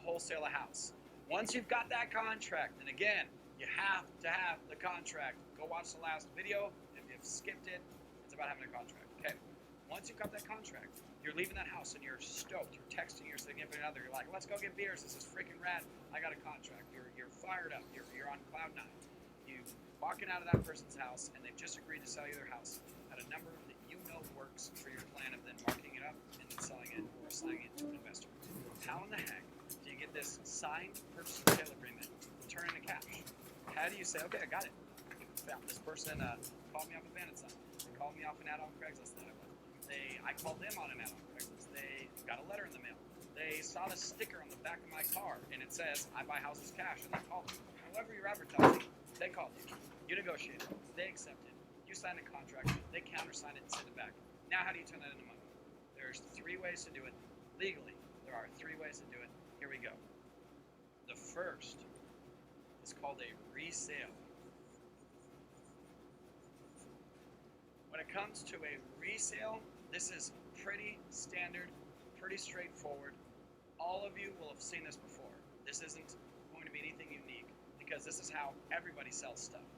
wholesale a house. Once you've got that contract, and again, you have to have the contract. Go watch the last video. If you've skipped it, it's about having a contract. Okay. Once you've got that contract, you're leaving that house and you're stoked. You're texting your significant other. You're like, let's go get beers. This is freaking rad. I got a contract. You're fired up. You're on cloud nine. You walking out of that person's house and they've just agreed to sell you their house at a number that you know works for your plan of then marking it up and then selling it or selling it to an investor. How in the heck do you get this signed purchase and sale agreement to turn into cash? How do you say, okay, I got it. This person called me off a Bandit sign. They called me off an ad on Craigslist that I was. I called them on an ad on Craigslist. They got a letter in the mail. They saw the sticker on the back of my car and it says, I buy houses cash, and they called me. However you're advertising, they called you. You negotiated. They accepted. You signed a contract. They countersigned it and sent it back. Now how do you turn that into money? There's 3 ways to do it legally. There are 3 ways to do it. Here we go. The first is called a resale. When it comes to a resale, this is pretty standard, pretty straightforward. All of you will have seen this before. This isn't going to be anything unique because this is how everybody sells stuff.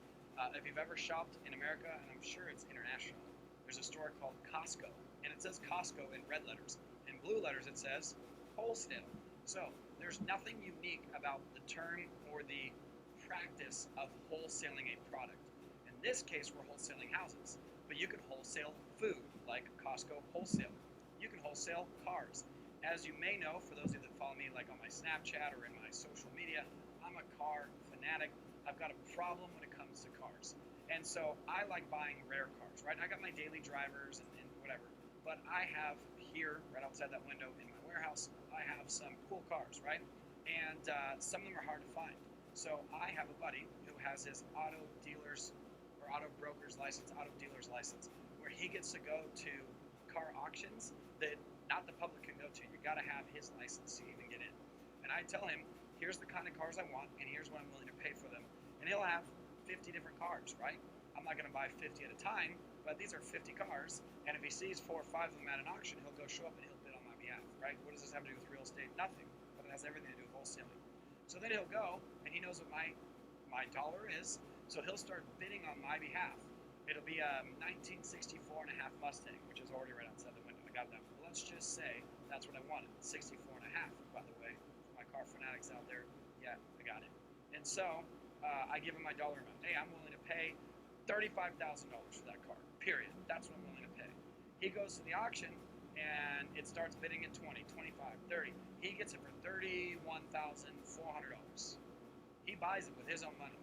If you've ever shopped in America, and I'm sure it's international, there's a store called Costco, and it says Costco in red letters. In blue letters, it says wholesale. So there's nothing unique about the term or the practice of wholesaling a product. In this case, we're wholesaling houses, but you can wholesale food, like Costco wholesale. You can wholesale cars. As you may know, for those of you that follow me like on my Snapchat or in my social media, I'm a car fanatic. I've got a problem when it comes to cars. And so I like buying rare cars, right? I got my daily drivers and whatever. But I have here, right outside that window in my warehouse, I have some cool cars, right? And some of them are hard to find. So I have a buddy who has his auto dealer's or auto broker's license, auto dealer's license, where he gets to go to car auctions that not the public can go to. You got to have his license to even get in. And I tell him, here's the kind of cars I want, and here's what I'm willing to pay for them. And he'll have 50 different cars, right? I'm not going to buy 50 at a time, but these are 50 cars. And if he sees 4 or 5 of them at an auction, he'll go show up and he'll bid on my behalf, right? What does this have to do with real estate? Nothing, but it has everything to do with wholesaling. So then he'll go, and he knows what my dollar is, so he'll start bidding on my behalf. It'll be a 1964 and a half Mustang, which is already right outside the window. I got that. But let's just say that's what I wanted. 64 and a half, by the way. For my car fanatics out there, yeah, I got it. And so I give him my dollar amount. Hey, I'm willing to pay $35,000 for that car, period. That's what I'm willing to pay. He goes to the auction, and it starts bidding at 20, 25, 30. He gets it for $31,400. He buys it with his own money.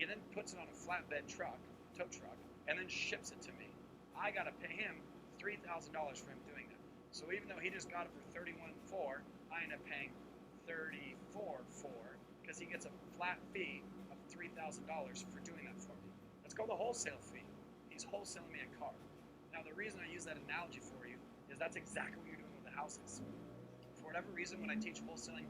He then puts it on a flatbed truck, tow truck, and then ships it to me. I got to pay him $3,000 for him doing that. So even though he just got it for $31,400, I end up paying $34,400 because he gets a flat fee of $3,000 for doing that for me. That's called a wholesale fee. He's wholesaling me a car. Now the reason I use that analogy for you is that's exactly what you're doing with the houses. For whatever reason, when I teach wholesaling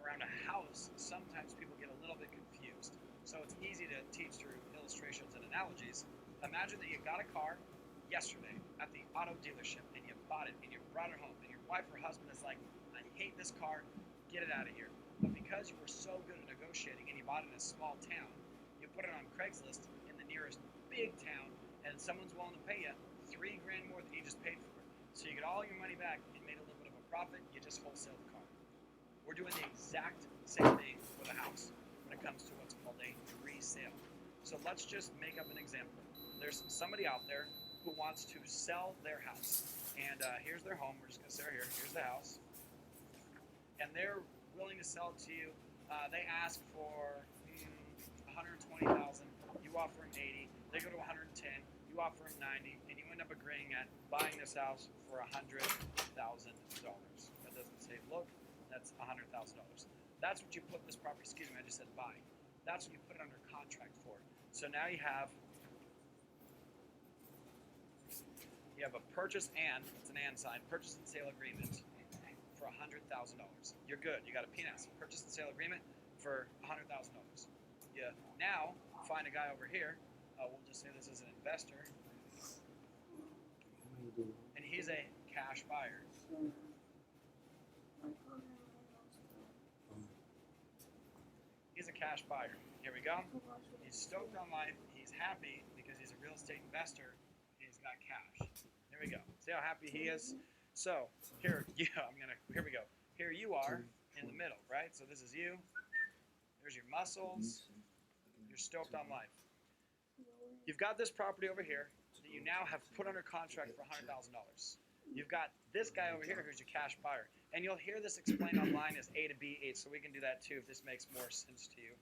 around a house, sometimes people get a little bit confused. So it's easy to teach through illustrations and analogies. Imagine that you got a car yesterday at the auto dealership and you bought it and you brought it home and your wife or husband is like, I hate this car, get it out of here. But because you were so good at negotiating and you bought it in a small town, you put it on Craigslist in the nearest big town and someone's willing to pay you $3,000 more than you just paid for it. So you get all your money back and made a little bit of a profit, you just wholesale the car. We're doing the exact same thing with a house when it comes to what's called a resale. So let's just make up an example. There's somebody out there who wants to sell their house. And here's their home. We're just going to say right here. Here's the house. And they're willing to sell it to you. They ask for $120,000. You offer them $80,000. They go to $110,000. You offer them $90,000. And you end up agreeing at buying this house for $100,000. That doesn't say look. That's $100,000. That's what you put this property, excuse me, I just said buy. That's what you put it under contract for. So now you have a purchase and, it's an and sign, purchase and sale agreement for $100,000. You're good. You got a PNS, purchase and sale agreement for $100,000. You now find a guy over here, we'll just say this is an investor, and he's a cash buyer. cash buyer. Here we go. He's stoked on life. He's happy because he's a real estate investor and he's got cash. There we go. See how happy he is? So here, here we go. Here you are in the middle, right? So this is you. There's your muscles. You're stoked on life. You've got this property over here that you now have put under contract for $100,000. You've got this guy over here who's your cash buyer. And you'll hear this explained online as A to B, so we can do that too if this makes more sense to you.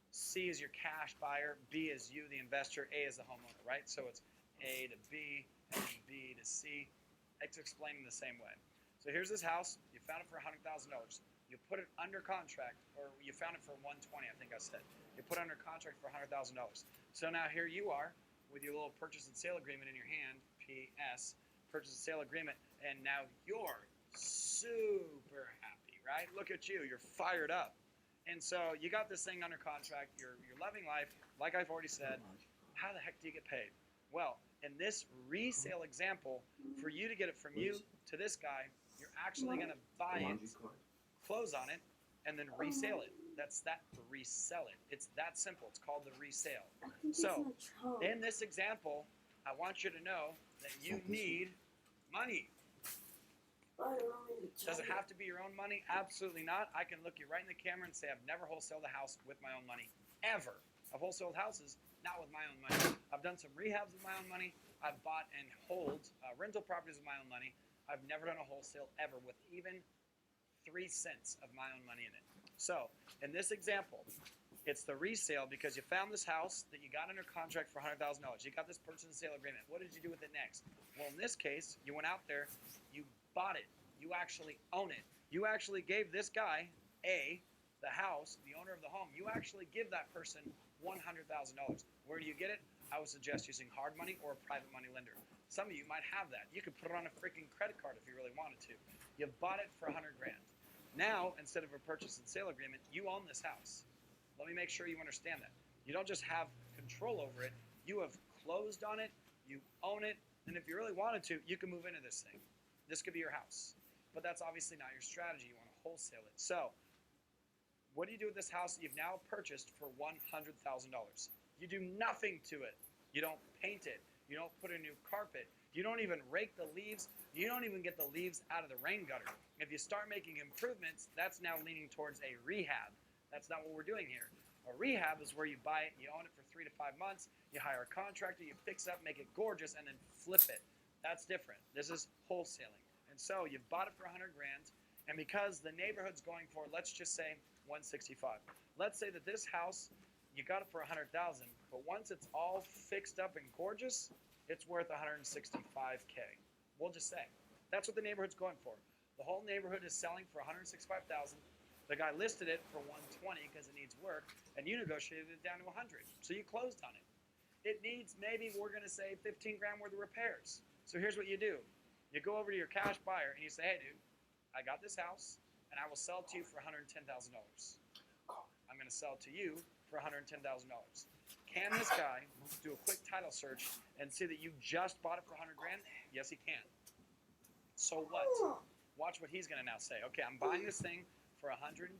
C is your cash buyer, B is you, the investor, A is the homeowner, right? So it's A to B and then B to C. It's explained in the same way. So here's this house. You found it for $100,000. You put it under contract, or you found it for $120,000, I think I said. You put it under contract for $100,000. So now here you are with your little purchase and sale agreement in your hand, PS, purchase and sale agreement, and now you're super happy, right? Look at you. You're fired up. And so you got this thing under contract. You're loving life. Like I've already said, how the heck do you get paid? Well, in this resale example, for you to get it from you to this guy, you're actually going to buy it, close on it, and then resale it. That's that, resell it. It's that simple. It's called the resale. So in this example, I want you to know that you need money. Does it have to be your own money? Absolutely not. I can look you right in the camera and say I've never wholesaled a house with my own money, ever. I've wholesaled houses, not with my own money. I've done some rehabs with my own money. I've bought and hold rental properties with my own money. I've never done a wholesale ever with even 3 cents of my own money in it. So in this example, it's the resale because you found this house that you got under contract for $100,000. You got this purchase and sale agreement. What did you do with it next? Well, in this case, you went out there, you bought it. You actually own it. You actually gave this guy, A, the house, the owner of the home, you actually give that person $100,000. Where do you get it? I would suggest using hard money or a private money lender. Some of you might have that. You could put it on a freaking credit card if you really wanted to. You bought it for $100,000. Now, instead of a purchase and sale agreement, you own this house. Let me make sure you understand that. You don't just have control over it. You have closed on it. You own it. And if you really wanted to, you can move into this thing. This could be your house. But that's obviously not your strategy. You want to wholesale it. So what do you do with this house that you've now purchased for $100,000? You do nothing to it. You don't paint it. You don't put a new carpet. You don't even rake the leaves. You don't even get the leaves out of the rain gutter. If you start making improvements, that's now leaning towards a rehab. That's not what we're doing here. A rehab is where you buy it, you own it for 3 to 5 months, you hire a contractor, you fix it up, make it gorgeous, and then flip it. That's different. This is wholesaling. And so you've bought it for $100,000, and because the neighborhood's going for, let's just say, $165,000. Let's say that this house, you got it for $100,000, but once it's all fixed up and gorgeous, it's worth $165K. We'll just say. That's what the neighborhood's going for. The whole neighborhood is selling for $165,000. The guy listed it for $120 because it needs work, and you negotiated it down to $100. So you closed on it. It needs, maybe we're going to say $15,000 worth of repairs. So here's what you do. You go over to your cash buyer and you say, hey, dude, I got this house, and I will sell it to you for $110,000. I'm going to sell it to you for $110,000. Can this guy do a quick title search and see that you just bought it for $100,000? Yes, he can. So what? Watch what he's going to now say. Okay, I'm buying this thing for $110,000.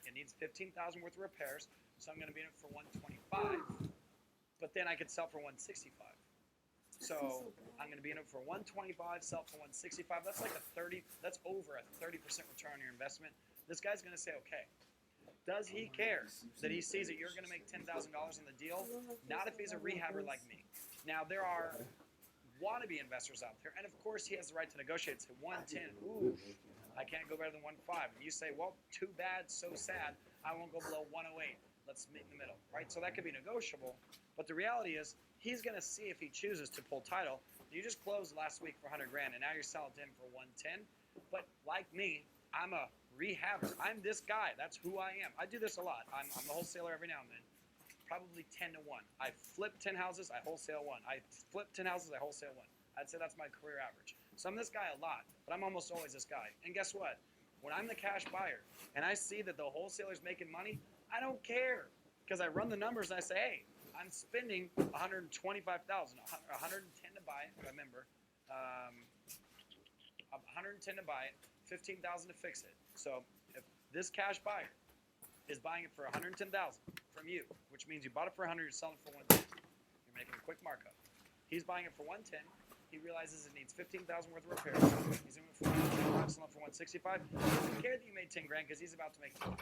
It needs $15,000 worth of repairs, so I'm going to be in it for $125,000. But then I could sell for $165,000. So I'm going to be in it for $125,000, sell for $165,000. That's like that's over a 30% return on your investment. This guy's going to say, okay. Does he care that he sees that you're going to make $10,000 on the deal? Not if he's a rehabber like me. Now, there are wannabe investors out there, and of course he has the right to negotiate. Say 110, ooh, I can't go better than 1.5. And you say, well, too bad, so sad, I won't go below 108. Let's meet in the middle, right? So that could be negotiable, but the reality is he's going to see if he chooses to pull title. You just closed last week for $100,000, and now you're selling to him for 110. But like me, I'm a rehabber. I'm this guy. That's who I am. I do this a lot. I'm the wholesaler every now and then. Probably 10 to 1. I flip 10 houses, I wholesale 1. I flip 10 houses, I wholesale 1. I'd say that's my career average. So I'm this guy a lot, but I'm almost always this guy. And guess what? When I'm the cash buyer and I see that the wholesaler's making money, I don't care, because I run the numbers and I say, hey, I'm spending $125,000, $110 to buy it. Remember, $110 to buy it, $15,000 to fix it. So if this cash buyer is buying it for $110,000 from you, which means you bought it for $100, you're selling it for $110. You're making a quick markup. He's buying it for $110. He realizes it needs $15,000 worth of repairs. He's doing it for $125, selling it for $165. He doesn't care that you made 10 grand because he's about to make 20.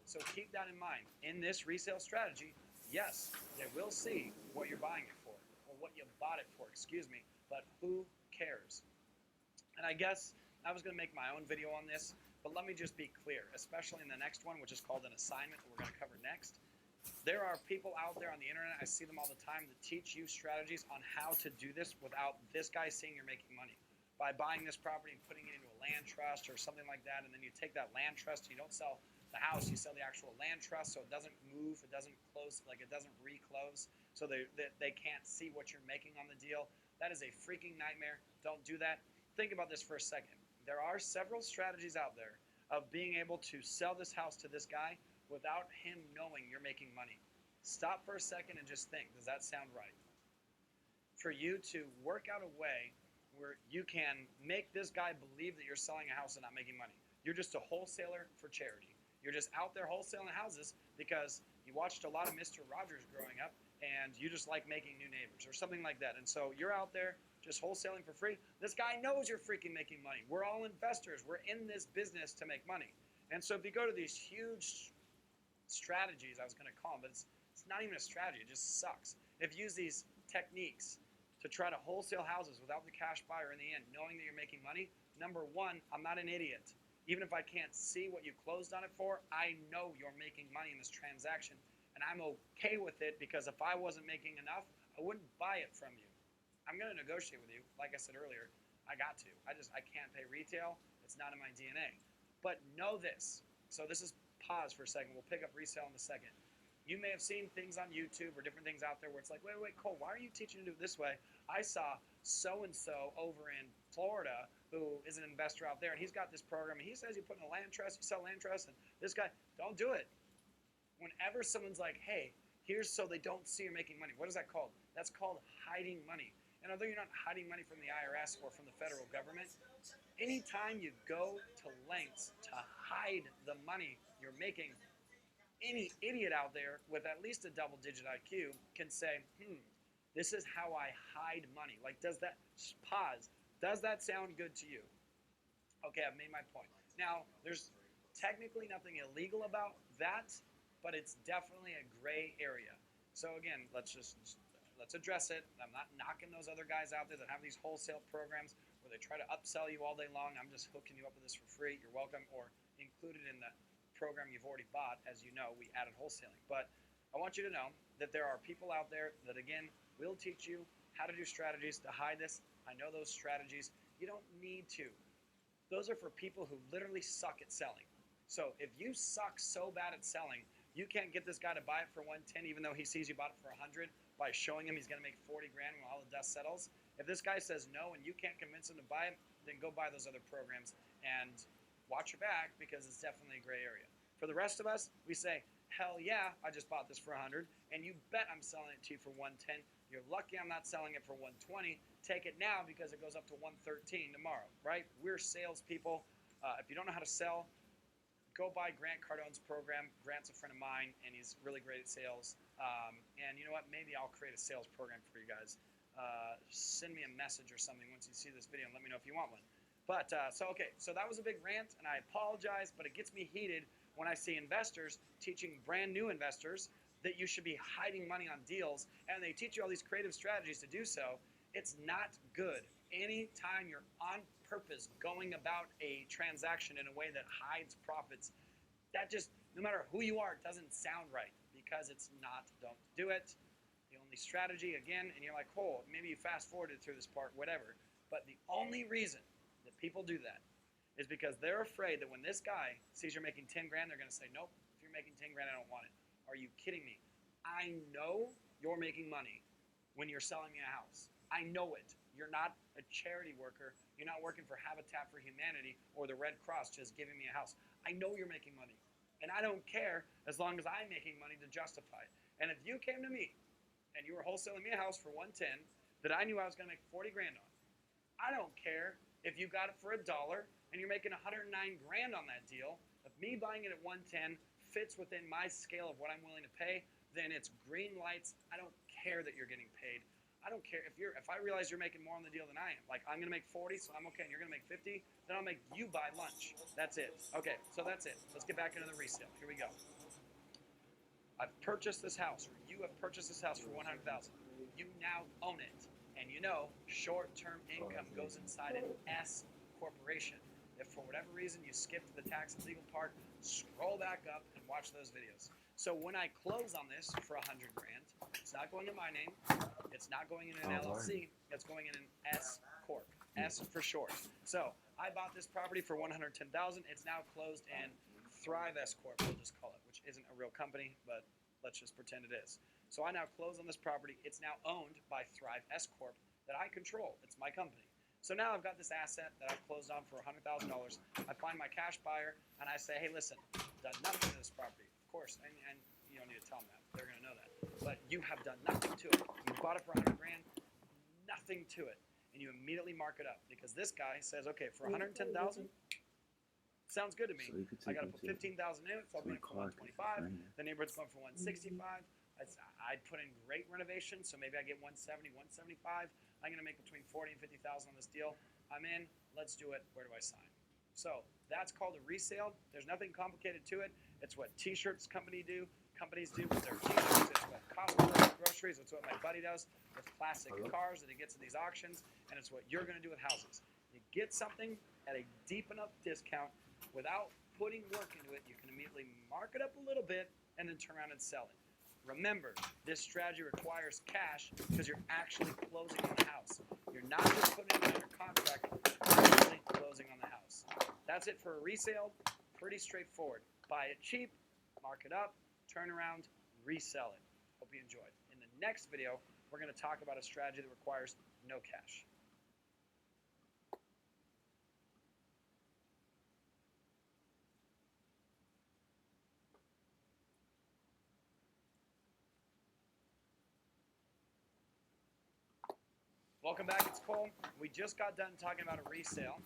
So keep that in mind. In this resale strategy, yes, they will see what you're buying it for, or what you bought it for, excuse me, but who cares? And I guess I was going to make my own video on this, but let me just be clear, especially in the next one, which is called an assignment that we're going to cover next. There are people out there on the internet, I see them all the time, that teach you strategies on how to do this without this guy seeing you're making money. By buying this property and putting it into a land trust or something like that, and then you take that land trust and you don't sell the house, you sell the actual land trust, so it doesn't move, it doesn't close, like it doesn't reclose, so they can't see what you're making on the deal. That is a freaking nightmare. Don't do that. Think about this for a second. There are several strategies out there of being able to sell this house to this guy without him knowing you're making money. Stop for a second and just think, does that sound right? For you to work out a way where you can make this guy believe that you're selling a house and not making money. You're just a wholesaler for charity. You're just out there wholesaling houses because you watched a lot of Mr. Rogers growing up and you just like making new neighbors or something like that. And so you're out there just wholesaling for free. This guy knows you're freaking making money. We're all investors. We're in this business to make money. And so if you go to these huge strategies, I was going to call them, but it's not even a strategy. It just sucks. If you use these techniques to try to wholesale houses without the cash buyer in the end, knowing that you're making money, number one, I'm not an idiot. Even if I can't see what you closed on it for, I know you're making money in this transaction, and I'm okay with it because if I wasn't making enough, I wouldn't buy it from you. I'm going to negotiate with you. Like I said earlier, I got to. I can't pay retail. It's not in my DNA. But know this. So this is pause for a second. We'll pick up resale in a second. You may have seen things on YouTube or different things out there where it's like, wait, Cole, why are you teaching to do it this way? I saw so-and-so over in Florida who is an investor out there, and he's got this program, and he says you put in a land trust, you sell land trust, and this guy, don't do it. Whenever someone's like, hey, here's so they don't see you're making money, what is that called? That's called hiding money. And although you're not hiding money from the IRS or from the federal government, anytime you go to lengths to hide the money you're making, any idiot out there with at least a double-digit IQ can say, this is how I hide money. Like, does that, pause, does that sound good to you? Okay, I've made my point. Now, there's technically nothing illegal about that, but it's definitely a gray area. So again, let's address it. I'm not knocking those other guys out there that have these wholesale programs where they try to upsell you all day long. I'm just hooking you up with this for free. You're welcome, or included in the program you've already bought. As you know, we added wholesaling. But I want you to know that there are people out there that, again, will teach you how to do strategies to hide this. I know those strategies. You don't need to. Those are for people who literally suck at selling. So if you suck so bad at selling, you can't get this guy to buy it for 110 even though he sees you bought it for 100 by showing him he's going to make 40 grand when all the dust settles. If this guy says no and you can't convince him to buy it, then go buy those other programs and watch your back because it's definitely a gray area. For the rest of us, we say, hell yeah, I just bought this for 100, and you bet I'm selling it to you for 110. You're lucky I'm not selling it for 120. Take it now because it goes up to 113 tomorrow, right? We're salespeople. If you don't know how to sell, go buy Grant Cardone's program. Grant's a friend of mine, and he's really great at sales. And you know what? Maybe I'll create a sales program for you guys. Send me a message or something once you see this video and let me know if you want one. But, so that was a big rant, and I apologize, but it gets me heated when I see investors teaching brand new investors that you should be hiding money on deals, and they teach you all these creative strategies to do so. It's not good. Anytime you're on purpose going about a transaction in a way that hides profits, that just, no matter who you are, it doesn't sound right because it's not. Don't do it. The only strategy, again, and you're like, oh, maybe you fast forwarded through this part, whatever, but the only reason that people do that is because they're afraid that when this guy sees you're making 10 grand, they're going to say, nope, if you're making 10 grand, I don't want it. Are you kidding me? I know you're making money when you're selling me a house. I know it. You're not a charity worker. You're not working for Habitat for Humanity or the Red Cross just giving me a house. I know you're making money. And I don't care as long as I'm making money to justify it. And if you came to me and you were wholesaling me a house for 110 that I knew I was going to make 40 grand on, I don't care if you got it for $1 and you're making 109 grand on that deal, of me buying it at 110, fits within my scale of what I'm willing to pay, then it's green lights. I don't care that you're getting paid. I don't care if I realize you're making more on the deal than I am. Like, I'm gonna make 40, so I'm okay, and you're gonna make 50, then I'll make you buy lunch. That's it. Okay, so that's it. Let's get back into the resale. Here we go. I've purchased this house, or you have purchased this house for $100,000. You now own it, and you know short-term income goes inside an S corporation. If for whatever reason you skipped the tax and legal part, scroll back up and watch those videos. So when I close on this for $100,000, it's not going in my name. It's not going in an LLC. It's going in an S corp. S for short. So I bought this property for $110,000. It's now closed in Thrive S Corp, we'll just call it, which isn't a real company, but let's just pretend it is. So I now close on this property. It's now owned by Thrive S Corp that I control. It's my company. So now I've got this asset that I've closed on for $100,000. I find my cash buyer and I say, hey, listen, done nothing to this property. Of course, and you don't need to tell them that. They're going to know that. But you have done nothing to it. You bought it for $100,000, nothing to it. And you immediately mark it up because this guy says, okay, for $110,000, sounds good to me. So I got to put $15,000 in it, so I'll be for $125. The neighborhood's going for $165. I put in great renovation, so maybe I get $170, $175. I'm going to make between $40,000 and $50,000 on this deal. I'm in. Let's do it. Where do I sign? So that's called a resale. There's nothing complicated to it. It's what T-shirts companies do with their T-shirts. It's what Costco does with groceries. It's what my buddy does with classic cars that he gets at these auctions, and it's what you're going to do with houses. You get something at a deep enough discount without putting work into it. You can immediately mark it up a little bit and then turn around and sell it. Remember, this strategy requires cash because you're actually closing on the house. You're not just putting it under contract, you're actually closing on the house. That's it for a resale. Pretty straightforward. Buy it cheap, mark it up, turn around, resell it. Hope you enjoyed. In the next video, we're going to talk about a strategy that requires no cash. Welcome back, it's Cole. We just got done talking about a resale.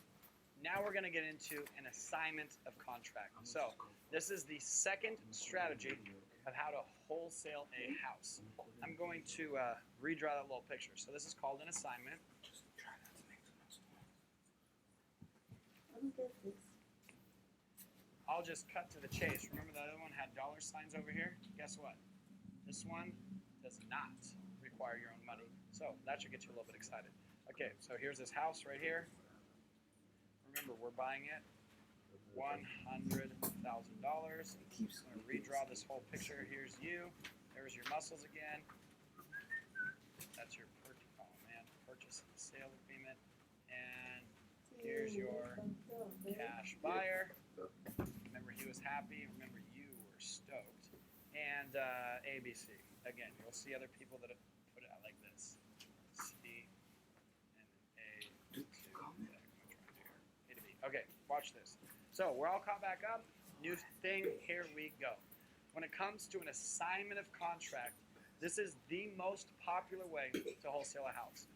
Now we're going to get into an assignment of contract. So this is the second strategy of how to wholesale a house. I'm going to redraw that little picture. So this is called an assignment. I'll just cut to the chase. Remember the other one had dollar signs over here? Guess what? This one does not require your own money. So that should get you a little bit excited. Okay, so here's this house right here. Remember, we're buying it $100,000. I'm going to redraw this whole picture. Here's you. There's your muscles again. That's your purchase and sale agreement. And here's your cash buyer. Remember, he was happy. Remember, you were stoked. And ABC. Again, you'll see other people that have put it out like this. C and A to A to B. Okay, watch this. So we're all caught back up. New thing, here we go. When it comes to an assignment of contract, this is the most popular way to wholesale a house.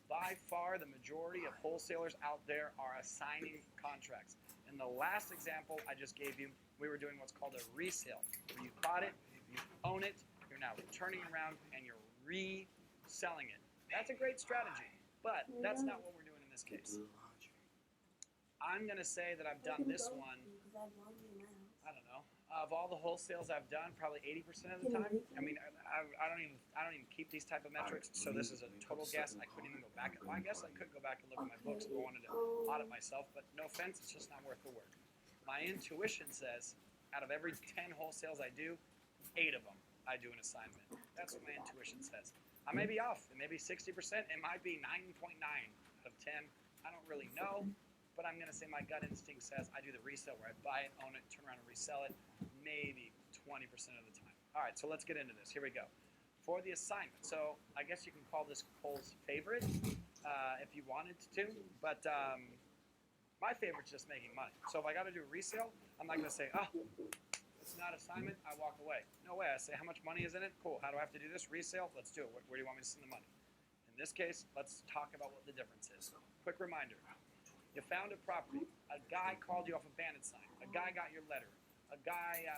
By far, the majority of wholesalers out there are assigning contracts. In the last example I just gave you, we were doing what's called a resale, where you bought it, you own it, you're now returning around, and you're reselling it. That's a great strategy, but that's not what we're doing in this case. I'm going to say that I've done this one, I don't know, of all the wholesales I've done, probably 80% of the time. I mean, I don't even keep these type of metrics, so this is a total guess. I couldn't even go back. Well, I guess I could go back and look at my books if I wanted to audit myself, but no offense, it's just not worth the work. My intuition says, out of every 10 wholesales I do, 8 of them I do an assignment. That's what my intuition says. I may be off. It may be 60%. It might be 9.9 out of 10. I don't really know, but I'm going to say my gut instinct says I do the resale where I buy it, own it, turn around and resell it, maybe 20% of the time. All right, so let's get into this. Here we go. For the assignment, so I guess you can call this Cole's favorite if you wanted to, but my favorite's just making money. So if I got to do a resale, I'm not going to say, oh, it's not assignment, I walk away. No way. I say, how much money is in it? Cool. How do I have to do this? Resale? Let's do it. Where do you want me to send the money? In this case, let's talk about what the difference is. Quick reminder. You found a property. A guy called you off a bandit sign. A guy got your letter. A guy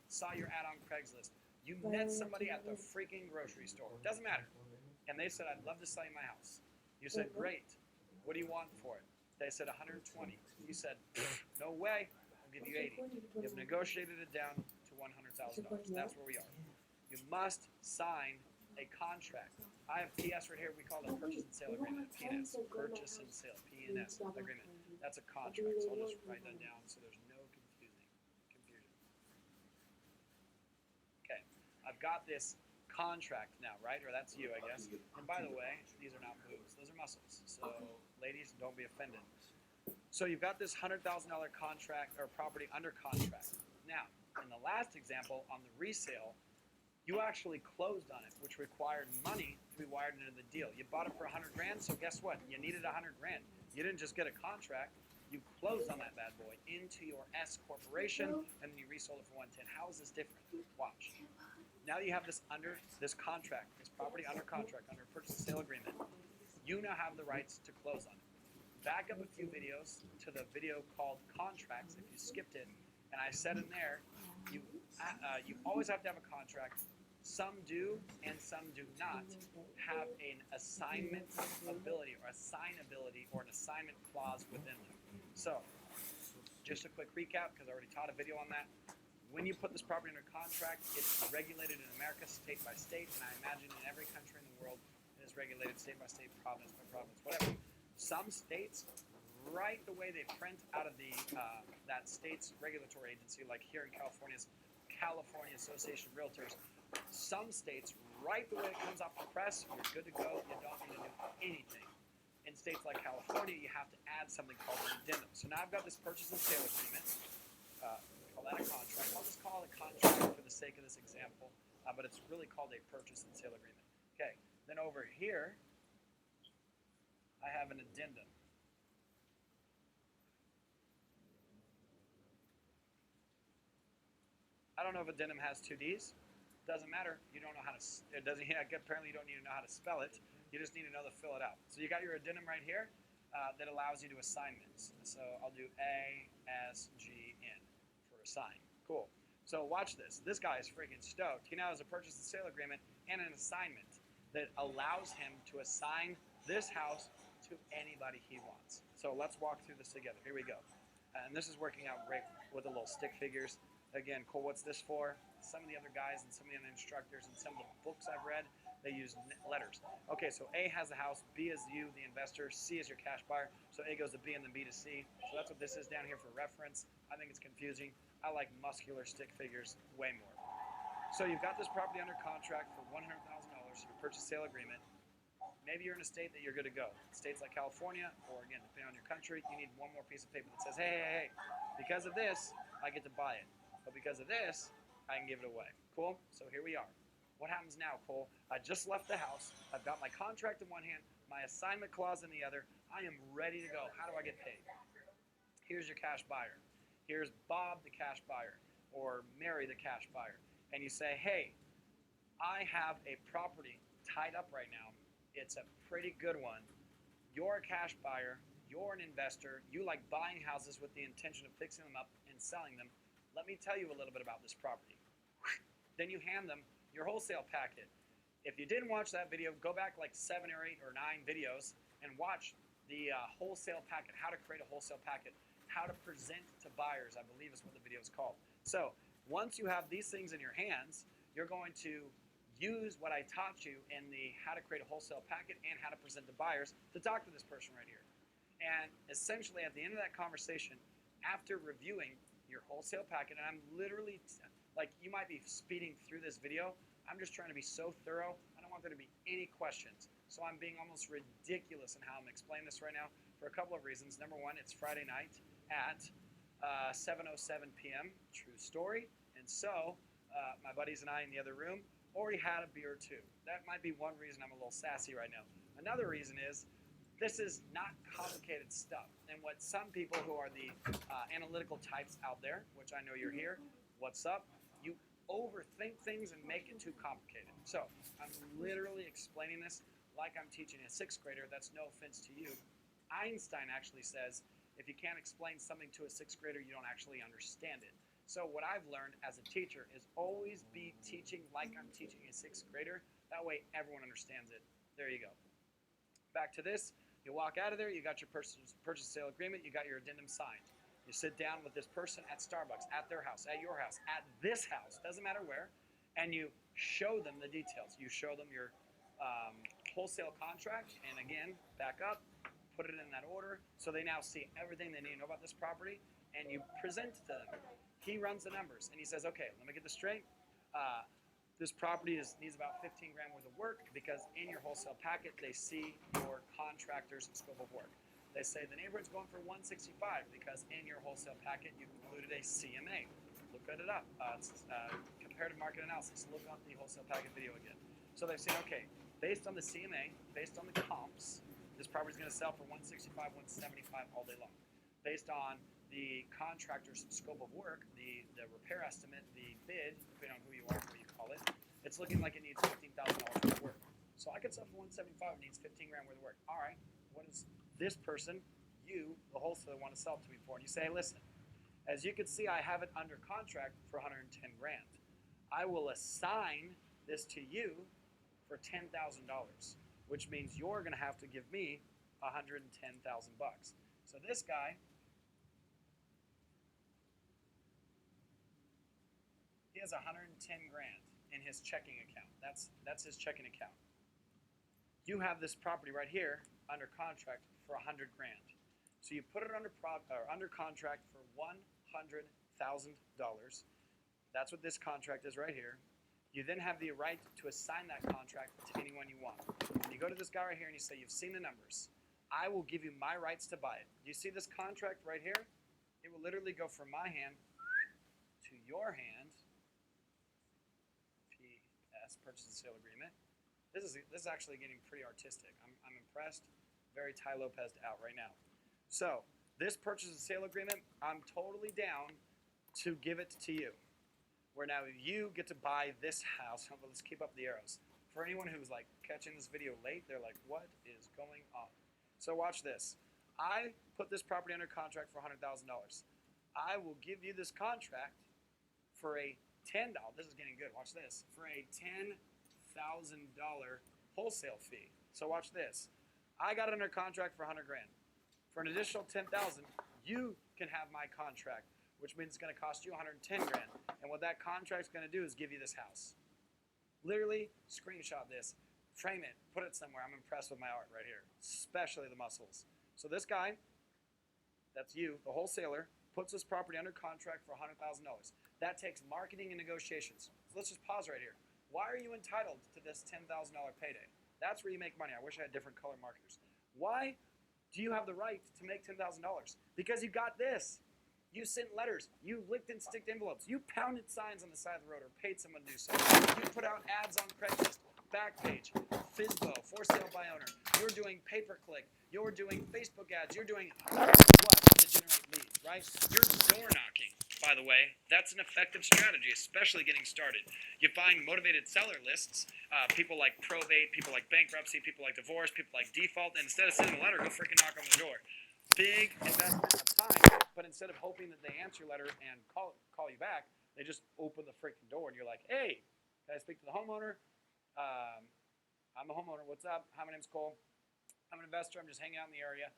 saw your ad on Craigslist. You met somebody at the freaking grocery store. Doesn't matter. And they said, I'd love to sell you my house. You said, great. What do you want for it? They said 120. You said, no way. I'll give you 80. You've negotiated it down to $100,000. That's where we are. You must sign a contract. I have PS right here. We call it a purchase and sale agreement. PNS. Purchase and sale. PNS agreement. That's a contract. So I'll just write that down so there's no confusion. Okay. I've got this contract now, right? Or that's you, I guess. And by the way, these are not boobs. Those are muscles. So ladies, don't be offended. So you've got this $100,000 contract or property under contract. Now, in the last example on the resale, you actually closed on it, which required money to be wired into the deal. You bought it for 100 grand, so guess what? You needed 100 grand. You didn't just get a contract. You closed on that bad boy into your S corporation, and then you resold it for 110. How is this different? Watch. Now you have this contract, this property under contract, under a purchase and sale agreement. You now have the rights to close on it. Back up a few videos to the video called Contracts, if you skipped it, and I said in there, you always have to have a contract. Some do and some do not have an assignment ability or assignability or an assignment clause within them. So, just a quick recap, because I already taught a video on that. When you put this property under contract, it's regulated in America state by state, and I imagine in every country in the world it is regulated state by state, province by province, whatever. Some states, right the way they print out of the that state's regulatory agency, like here in California's California Association of Realtors, some states, right the way it comes off the press, you're good to go, you don't need to do anything. In states like California, you have to add something called an addendum. So now I've got this purchase and sale agreement. Call that a contract. I'll just call it a contract for the sake of this example, but it's really called a purchase and sale agreement. Okay, then over here, I have an addendum. I don't know if addendum has two D's. Doesn't matter. You don't know how to. It doesn't. Yeah, apparently, you don't need to know how to spell it. You just need to know to fill it out. So you got your addendum right here that allows you to assignments. So I'll do ASGN for assign. Cool. So watch this. This guy is freaking stoked. He now has a purchase and sale agreement and an assignment that allows him to assign this house to anybody he wants. So let's walk through this together. Here we go. And this is working out great with the little stick figures. Again, cool. What's this for? Some of the other guys and some of the other instructors and some of the books I've read, they use letters. Okay, so A has the house, B is you, the investor, C is your cash buyer. So A goes to B and then B to C. So that's what this is down here for reference. I think it's confusing. I like muscular stick figures way more. So you've got this property under contract for $100,000, your purchase sale agreement. Maybe you're in a state that you're good to go. States like California, or again, depending on your country, you need one more piece of paper that says, hey, because of this, I get to buy it. But because of this, I can give it away. Cool? So here we are. What happens now, Cole? I just left the house. I've got my contract in one hand, my assignment clause in the other. I am ready to go. How do I get paid? Here's your cash buyer. Here's Bob, the cash buyer, or Mary, the cash buyer. And you say, hey, I have a property tied up right now. It's a pretty good one. You're a cash buyer. You're an investor. You like buying houses with the intention of fixing them up and selling them. Let me tell you a little bit about this property. Then you hand them your wholesale packet. If you didn't watch that video, go back like 7 or 8 or 9 videos and watch the wholesale packet, how to create a wholesale packet, how to present to buyers, I believe is what the video is called. So once you have these things in your hands, you're going to use what I taught you in the how to create a wholesale packet and how to present to buyers to talk to this person right here. And essentially at the end of that conversation, after reviewing your wholesale packet, and I'm literally, like you might be speeding through this video, I'm just trying to be so thorough, I don't want there to be any questions. So I'm being almost ridiculous in how I'm explaining this right now for a couple of reasons. Number one, it's Friday night at 7:07 p.m., true story. And so my buddies and I in the other room already had a beer or two. That might be one reason I'm a little sassy right now. Another reason is this is not complicated stuff. And what some people who are the analytical types out there, which I know you're here, what's up? You overthink things and make it too complicated. So I'm literally explaining this like I'm teaching a 6th grader. That's no offense to you. Einstein actually says, if you can't explain something to a 6th grader, you don't actually understand it. So what I've learned as a teacher is always be teaching like I'm teaching a sixth grader. That way everyone understands it. There you go. Back to this. You walk out of there, you got your purchase sale agreement, you got your addendum signed. You sit down with this person at Starbucks, at their house, at your house, at this house, doesn't matter where, and you show them the details. You show them your wholesale contract, and again, back up, put it in that order, so they now see everything they need to know about this property, and you present to them. He runs the numbers, and he says, okay, let me get this straight. This property needs about 15 grand worth of work because in your wholesale packet, they see your contractor's scope of work. They say the neighborhood's going for 165 because in your wholesale packet, you included a CMA. Look it up. It's comparative market analysis. Look up the wholesale packet video again. So they've seen, okay, based on the CMA, based on the comps, this property's going to sell for 165, 175 all day long. Based on the contractor's scope of work, the repair estimate, the bid, depending on who you are, what you call it, it's looking like it needs $15,000 worth of work. So I could sell for 175, it needs 15 grand worth of work. All right, what does this person, you, the wholesaler, want to sell to me for? And you say, listen, as you can see, I have it under contract for 110 grand. I will assign this to you for $10,000, which means you're going to have to give me $110,000 bucks. So this guy, he has 110 grand in his checking account. That's his checking account. You have this property right here under contract for 100 grand. So you put it under contract for $100,000. That's what this contract is right here. You then have the right to assign that contract to anyone you want. And you go to this guy right here and you say, you've seen the numbers. I will give you my rights to buy it. Do you see this contract right here? It will literally go from my hand to your hand. Purchase and sale agreement. This is actually getting pretty artistic. I'm impressed. Very Tai Lopez out right now. So this purchase and sale agreement, I'm totally down to give it to you. Where now you get to buy this house. Let's keep up the arrows. For anyone who's like catching this video late, they're like, what is going on? So watch this. I put this property under contract for $100,000. I will give you this contract for a $10. This is getting good. Watch this. For a $10,000 wholesale fee. So watch this. I got it under contract for 100 grand. For an additional 10,000, you can have my contract, which means it's going to cost you 110 grand. And what that contract's going to do is give you this house. Literally, screenshot this, frame it, put it somewhere. I'm impressed with my art right here, especially the muscles. So this guy, that's you, the wholesaler, puts this property under contract for $100,000. That takes marketing and negotiations. So let's just pause right here. Why are you entitled to this $10,000 payday? That's where you make money. I wish I had different color markers. Why do you have the right to make $10,000? Because you got this. You sent letters. You licked and sticked envelopes. You pounded signs on the side of the road or paid someone to do so. You put out ads on Craigslist, Backpage, FSBO, for sale by owner. You're doing pay-per-click. You're doing Facebook ads. You're doing what to generate leads, right? You're door knocking. By the way, that's an effective strategy, especially getting started. You find motivated seller lists, people like probate, people like bankruptcy, people like divorce, people like default, and instead of sending a letter, go freaking knock on the door. Big investment of time, but instead of hoping that they answer your letter and call you back, they just open the freaking door, and you're like, hey, can I speak to the homeowner? I'm the homeowner. What's up? Hi, my name's Cole. I'm an investor. I'm just hanging out in the area.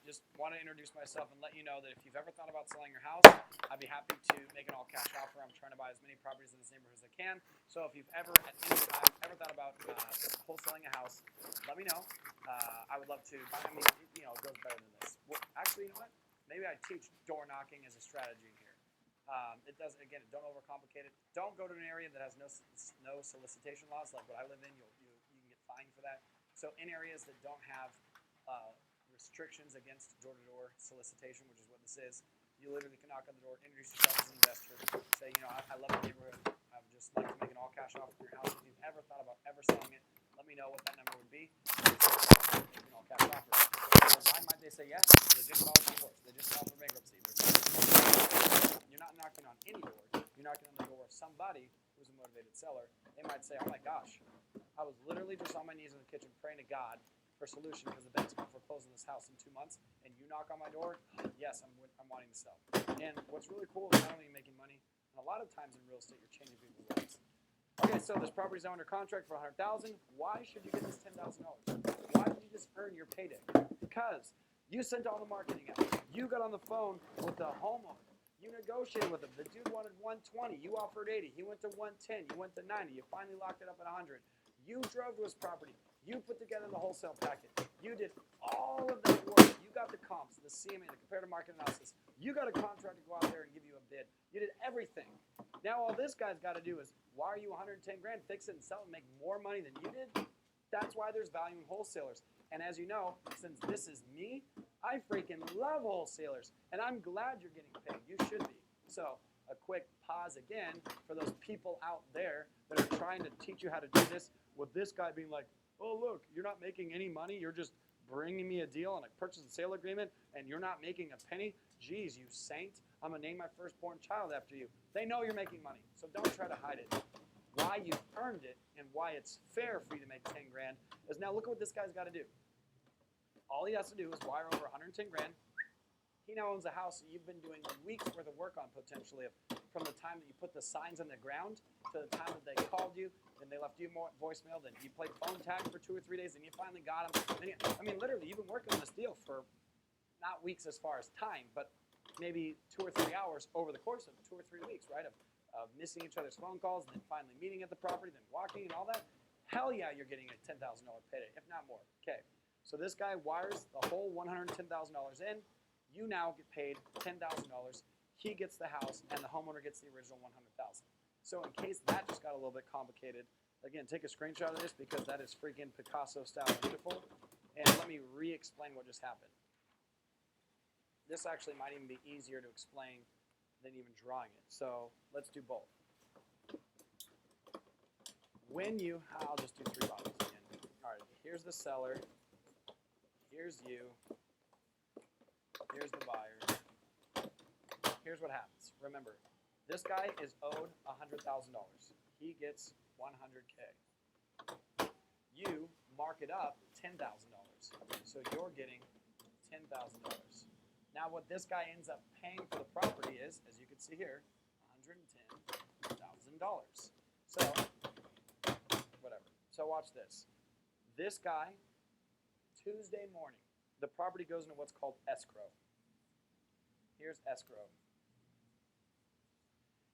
Just want to introduce myself and let you know that if you've ever thought about selling your house, I'd be happy to make an all-cash offer. I'm trying to buy as many properties in this neighborhood as I can. So if you've ever, at any time, thought about wholesaling a house, let me know. I would love to. I mean, it goes better than this. Well, actually, you know what? Maybe I teach door knocking as a strategy here. It does, again, don't overcomplicate it. Don't go to an area that has no solicitation laws. Like what I live in, you can get fined for that. So in areas that don't have restrictions against door-to-door solicitation, which is what this is, you literally can knock on the door, introduce yourself as an investor, say, I love the neighborhood. I would just like to make an all-cash offer for your house. If you've ever thought about ever selling it, let me know what that number would be. Make an all-cash offer. Why might they say yes? They just filed for divorce. They just filed for bankruptcy. You're not knocking on any door. You're knocking on the door of somebody who's a motivated seller. They might say, oh my gosh, I was literally just on my knees in the kitchen praying to God for a solution because the bank's going to foreclose on this house in 2 months. months, and you knock on my door, yes, I'm wanting to sell. And what's really cool is not only making money, and a lot of times in real estate, you're changing people's lives. Okay, so this property's now under contract for $100,000. Why should you get this $10,000? Why did you just earn your payday? Because you sent all the marketing out. You got on the phone with the homeowner. You negotiated with him. The dude wanted 120. You offered 80. He went to 110. You went to 90. You finally locked it up at 100. You drove to his property. You put together the wholesale packet. You did all of that work. You got the comps, the CMA, the comparative market analysis. You got a contract to go out there and give you a bid. You did everything. Now all this guy's got to do is wire you 110 grand, fix it and sell it and make more money than you did. That's why there's value in wholesalers. And as you know, since this is me, I freaking love wholesalers. And I'm glad you're getting paid. You should be. So a quick pause again for those people out there that are trying to teach you how to do this with this guy being like, oh, look, you're not making any money. You're just bringing me a deal on a purchase and sale agreement, and you're not making a penny. Geez, you saint. I'm going to name my firstborn child after you. They know you're making money, so don't try to hide it. Why you've earned it and why it's fair for you to make 10 grand is now look at what this guy's got to do. All he has to do is wire over 110 grand. He now owns a house that you've been doing weeks worth of work on potentially from the time that you put the signs on the ground to the time that they called you and they left you voicemail, then you played phone tag for 2 or 3 days and you finally got them. I mean, literally, you've been working on this deal for not weeks as far as time, but maybe 2 or 3 hours over the course of 2 or 3 weeks, right? Of missing each other's phone calls and then finally meeting at the property, then walking and all that. Hell yeah, you're getting a $10,000 payday, if not more. Okay, so this guy wires the whole $110,000 in. You now get paid $10,000. He gets the house, and the homeowner gets the original $100,000. So in case that just got a little bit complicated, again, take a screenshot of this because that is freaking Picasso style beautiful. And let me re-explain what just happened. This actually might even be easier to explain than even drawing it. So let's do both. When you, I'll just do 3 bottles again. All right, here's the seller. Here's you. Here's the buyer. Here's what happens. Remember, this guy is owed $100,000. He gets $100K. You mark it up $10,000. So you're getting $10,000. Now what this guy ends up paying for the property is, as you can see here, $110,000. So, whatever. So watch this. This guy, Tuesday morning, the property goes into what's called escrow. Here's escrow.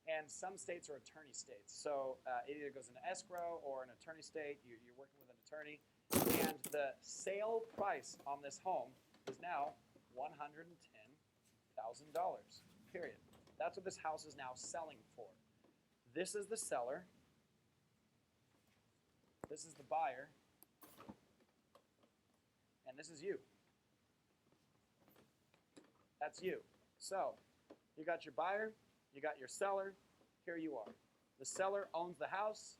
And some states are attorney states. So it either goes into escrow or an attorney state. You're working with an attorney. And the sale price on this home is now $110,000, period. That's what this house is now selling for. This is the seller. This is the buyer. And this is you. That's you. So you got your buyer, you got your seller, here you are. The seller owns the house.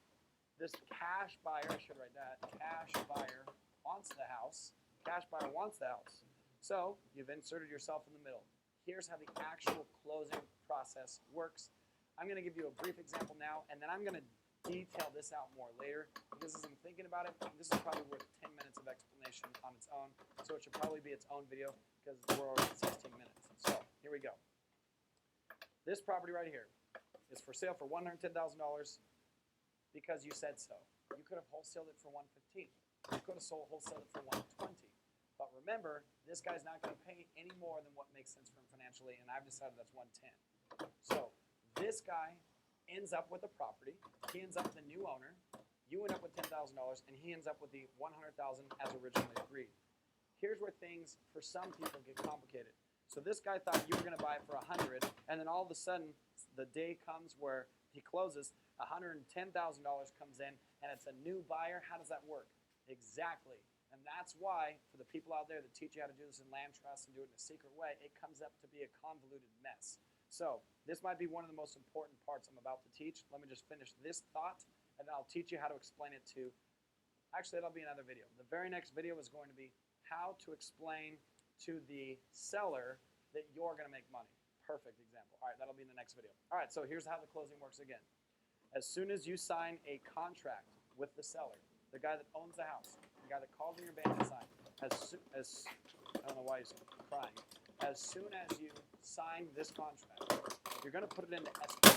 This cash buyer, I should write that, cash buyer wants the house. Cash buyer wants the house. So you've inserted yourself in the middle. Here's how the actual closing process works. I'm going to give you a brief example now, and then I'm going to detail this out more later. Because as I'm thinking about it, this is probably worth 10 minutes of explanation on its own. So it should probably be its own video because we're already at 16 minutes. So here we go. This property right here is for sale for $110,000 because you said so. You could have wholesaled it for $115,000. You could have wholesaled it for $120,000. But remember, this guy's not going to pay any more than what makes sense for him financially, and I've decided that's $110,000. So this guy ends up with a property. He ends up with a new owner. You end up with $10,000, and he ends up with the $100,000 as originally agreed. Here's where things, for some people, get complicated. So this guy thought you were going to buy it for $100,000, and then all of a sudden, the day comes where he closes, $110,000 comes in, and it's a new buyer. How does that work? Exactly. And that's why, for the people out there that teach you how to do this in land trusts and do it in a secret way, it comes up to be a convoluted mess. So this might be one of the most important parts I'm about to teach. Let me just finish this thought, and then I'll teach you how to explain it to, actually that'll be another video. The very next video is going to be how to explain to the seller that you're going to make money. Perfect example. All right, that'll be in the next video. All right, so here's how the closing works again. As soon as you sign a contract with the seller, the guy that owns the house, the guy that calls in your bank to sign, I don't know why he's crying. As soon as you sign this contract, you're going to put it into escrow.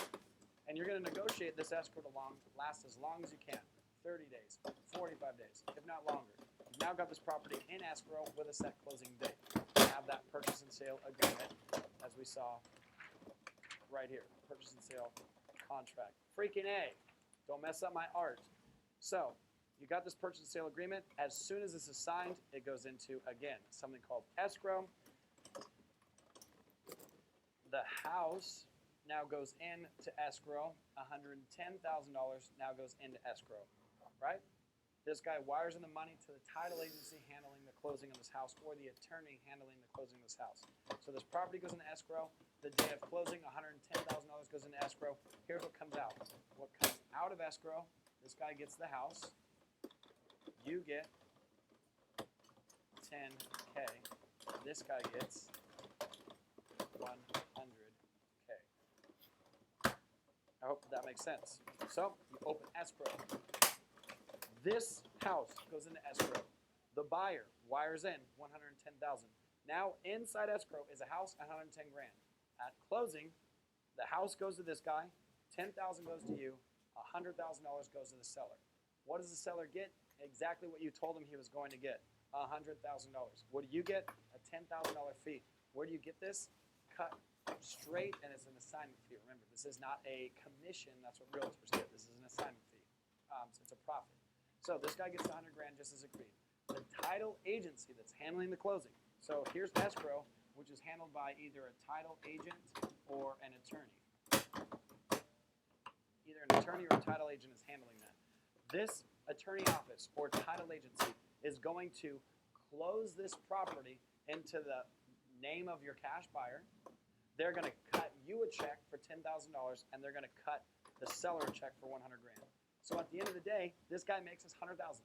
And you're going to negotiate this escrow to last as long as you can. 30 days, 45 days, if not longer. You've now got this property in escrow with a set closing date. You have that purchase and sale agreement, as we saw right here. Purchase and sale contract. Freaking A. Don't mess up my art. So, you got this purchase and sale agreement. As soon as this is signed, it goes into, again, something called escrow. The house now goes into escrow. $110,000 now goes into escrow, right? This guy wires in the money to the title agency handling the closing of this house or the attorney handling the closing of this house. So this property goes into escrow. The day of closing, $110,000 goes into escrow. Here's what comes out. What comes out of escrow, this guy gets the house. You get 10K. This guy gets 100K. I hope that makes sense. So you open escrow. This house goes into escrow. The buyer wires in 110,000. Now inside escrow is a house at 110 grand. At closing, the house goes to this guy, 10,000 goes to you, $100,000 goes to the seller. What does the seller get? Exactly what you told him he was going to get, $100,000. What do you get? A $10,000 fee. Where do you get this? Cut straight, and it's an assignment fee. Remember, this is not a commission. That's what realtors get. This is an assignment fee. So it's a profit. So this guy gets 100 grand just as agreed. The title agency that's handling the closing. So here's escrow, which is handled by either a title agent or an attorney. Either an attorney or a title agent is handling that. This attorney office or title agency is going to close this property into the name of your cash buyer. They're going to cut you a check for $10,000 and they're going to cut the seller a check for 100 grand. So at the end of the day, this guy makes us 100,000.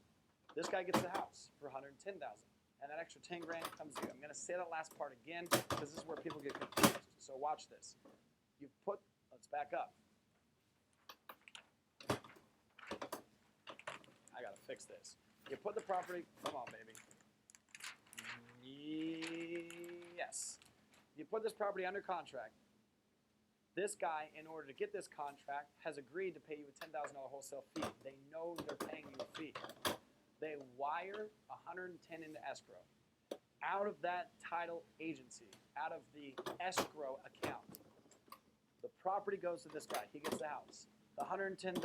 This guy gets the house for 110,000. And that extra 10 grand comes to you. I'm going to say that last part again because this is where people get confused. So watch this. You've put, let's back up. I got to fix this. You put the property, come on, baby. Yes. You put this property under contract. This guy, in order to get this contract, has agreed to pay you a $10,000 wholesale fee. They know they're paying you a fee. They wire 110 into escrow. Out of that title agency, out of the escrow account, the property goes to this guy. He gets the house. The $100,000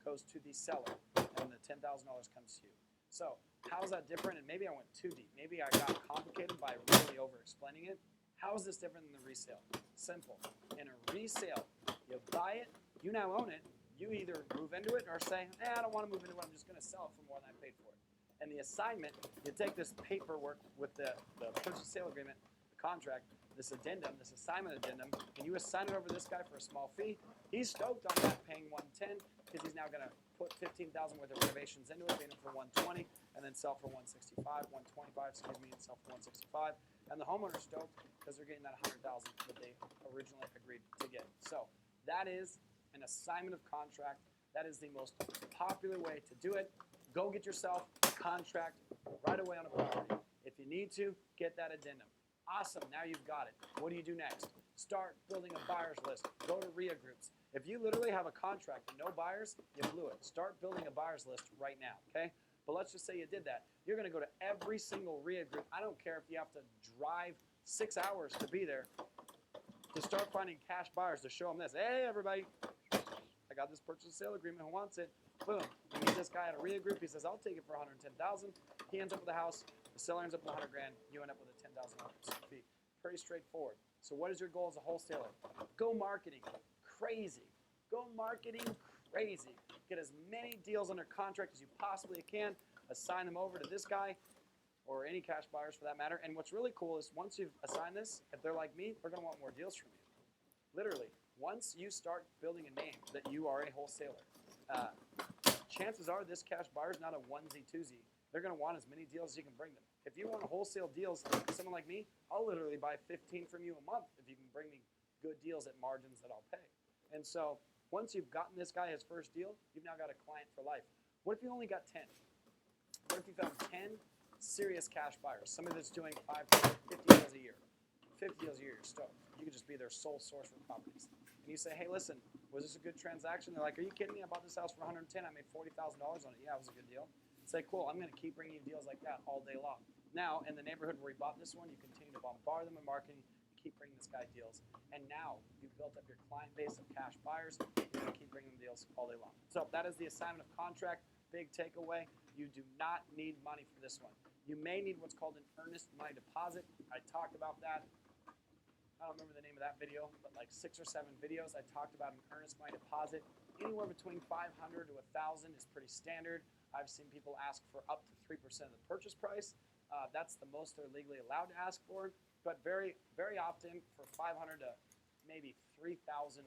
goes to the seller, and the $10,000 comes to you. So how is that different? And maybe I went too deep. Maybe I got complicated by really over-explaining it. How is this different than the resale? Simple. In a resale, you buy it, you now own it. You either move into it or say, I don't want to move into it. I'm just going to sell it for more than I paid for it. And the assignment, you take this paperwork with the purchase sale agreement, the contract, this addendum, this assignment addendum, and you assign it over to this guy for a small fee. He's stoked on that, paying 110 because he's now going to put 15,000 worth of renovations into it, paying it for 120, and then sell for 125, and sell for 165. And the homeowner's stoked because they're getting that 100,000 that they originally agreed to get. So that is an assignment of contract. That is the most popular way to do it. Go get yourself a contract right away on a property. If you need to, get that addendum. Awesome, now you've got it. What do you do next? Start building a buyer's list. Go to RIA groups. If you literally have a contract and no buyers, you blew it. Start building a buyer's list right now, okay? But let's just say you did that. You're going to go to every single RIA group. I don't care if you have to drive 6 hours to be there to start finding cash buyers to show them this. Hey, everybody, I got this purchase and sale agreement. Who wants it? Boom. You meet this guy at a RIA group. He says, I'll take it for 110,000. He ends up with a house. The seller ends up with 100 grand. You end up with a $10,000 fee. Pretty straightforward. So what is your goal as a wholesaler? Go marketing crazy. Go marketing crazy. Get as many deals under contract as you possibly can. Assign them over to this guy or any cash buyers for that matter. And what's really cool is once you've assigned this, if they're like me, they're going to want more deals from you. Literally, once you start building a name that you are a wholesaler, chances are this cash buyer is not a onesie-twosie. They're going to want as many deals as you can bring them. If you want to wholesale deals, someone like me, I'll literally buy 15 from you a month if you can bring me good deals at margins that I'll pay. And so once you've gotten this guy his first deal, you've now got a client for life. What if you only got 10? What if you found 10 serious cash buyers, somebody that's doing 50 deals a year. 50 deals a year, you're stoked. You could just be their sole source for properties. And you say, hey, listen, was this a good transaction? They're like, are you kidding me? I bought this house for $110. I made $40,000 on it. Yeah, it was a good deal. Say, cool, I'm going to keep bringing you deals like that all day long. Now, in the neighborhood where you bought this one, you continue to bombard them with marketing, keep bringing this guy deals. And now you've built up your client base of cash buyers. You're going to keep bringing them deals all day long. So that is the assignment of contract. Big takeaway, you do not need money for this one. You may need what's called an earnest money deposit. I talked about that. I don't remember the name of that video, but like 6 or 7 videos, I talked about an earnest money deposit. Anywhere between $500 to $1,000 is pretty standard. I've seen people ask for up to 3% of the purchase price. That's the most they're legally allowed to ask for. But very, very often, for $500 to maybe $3,000,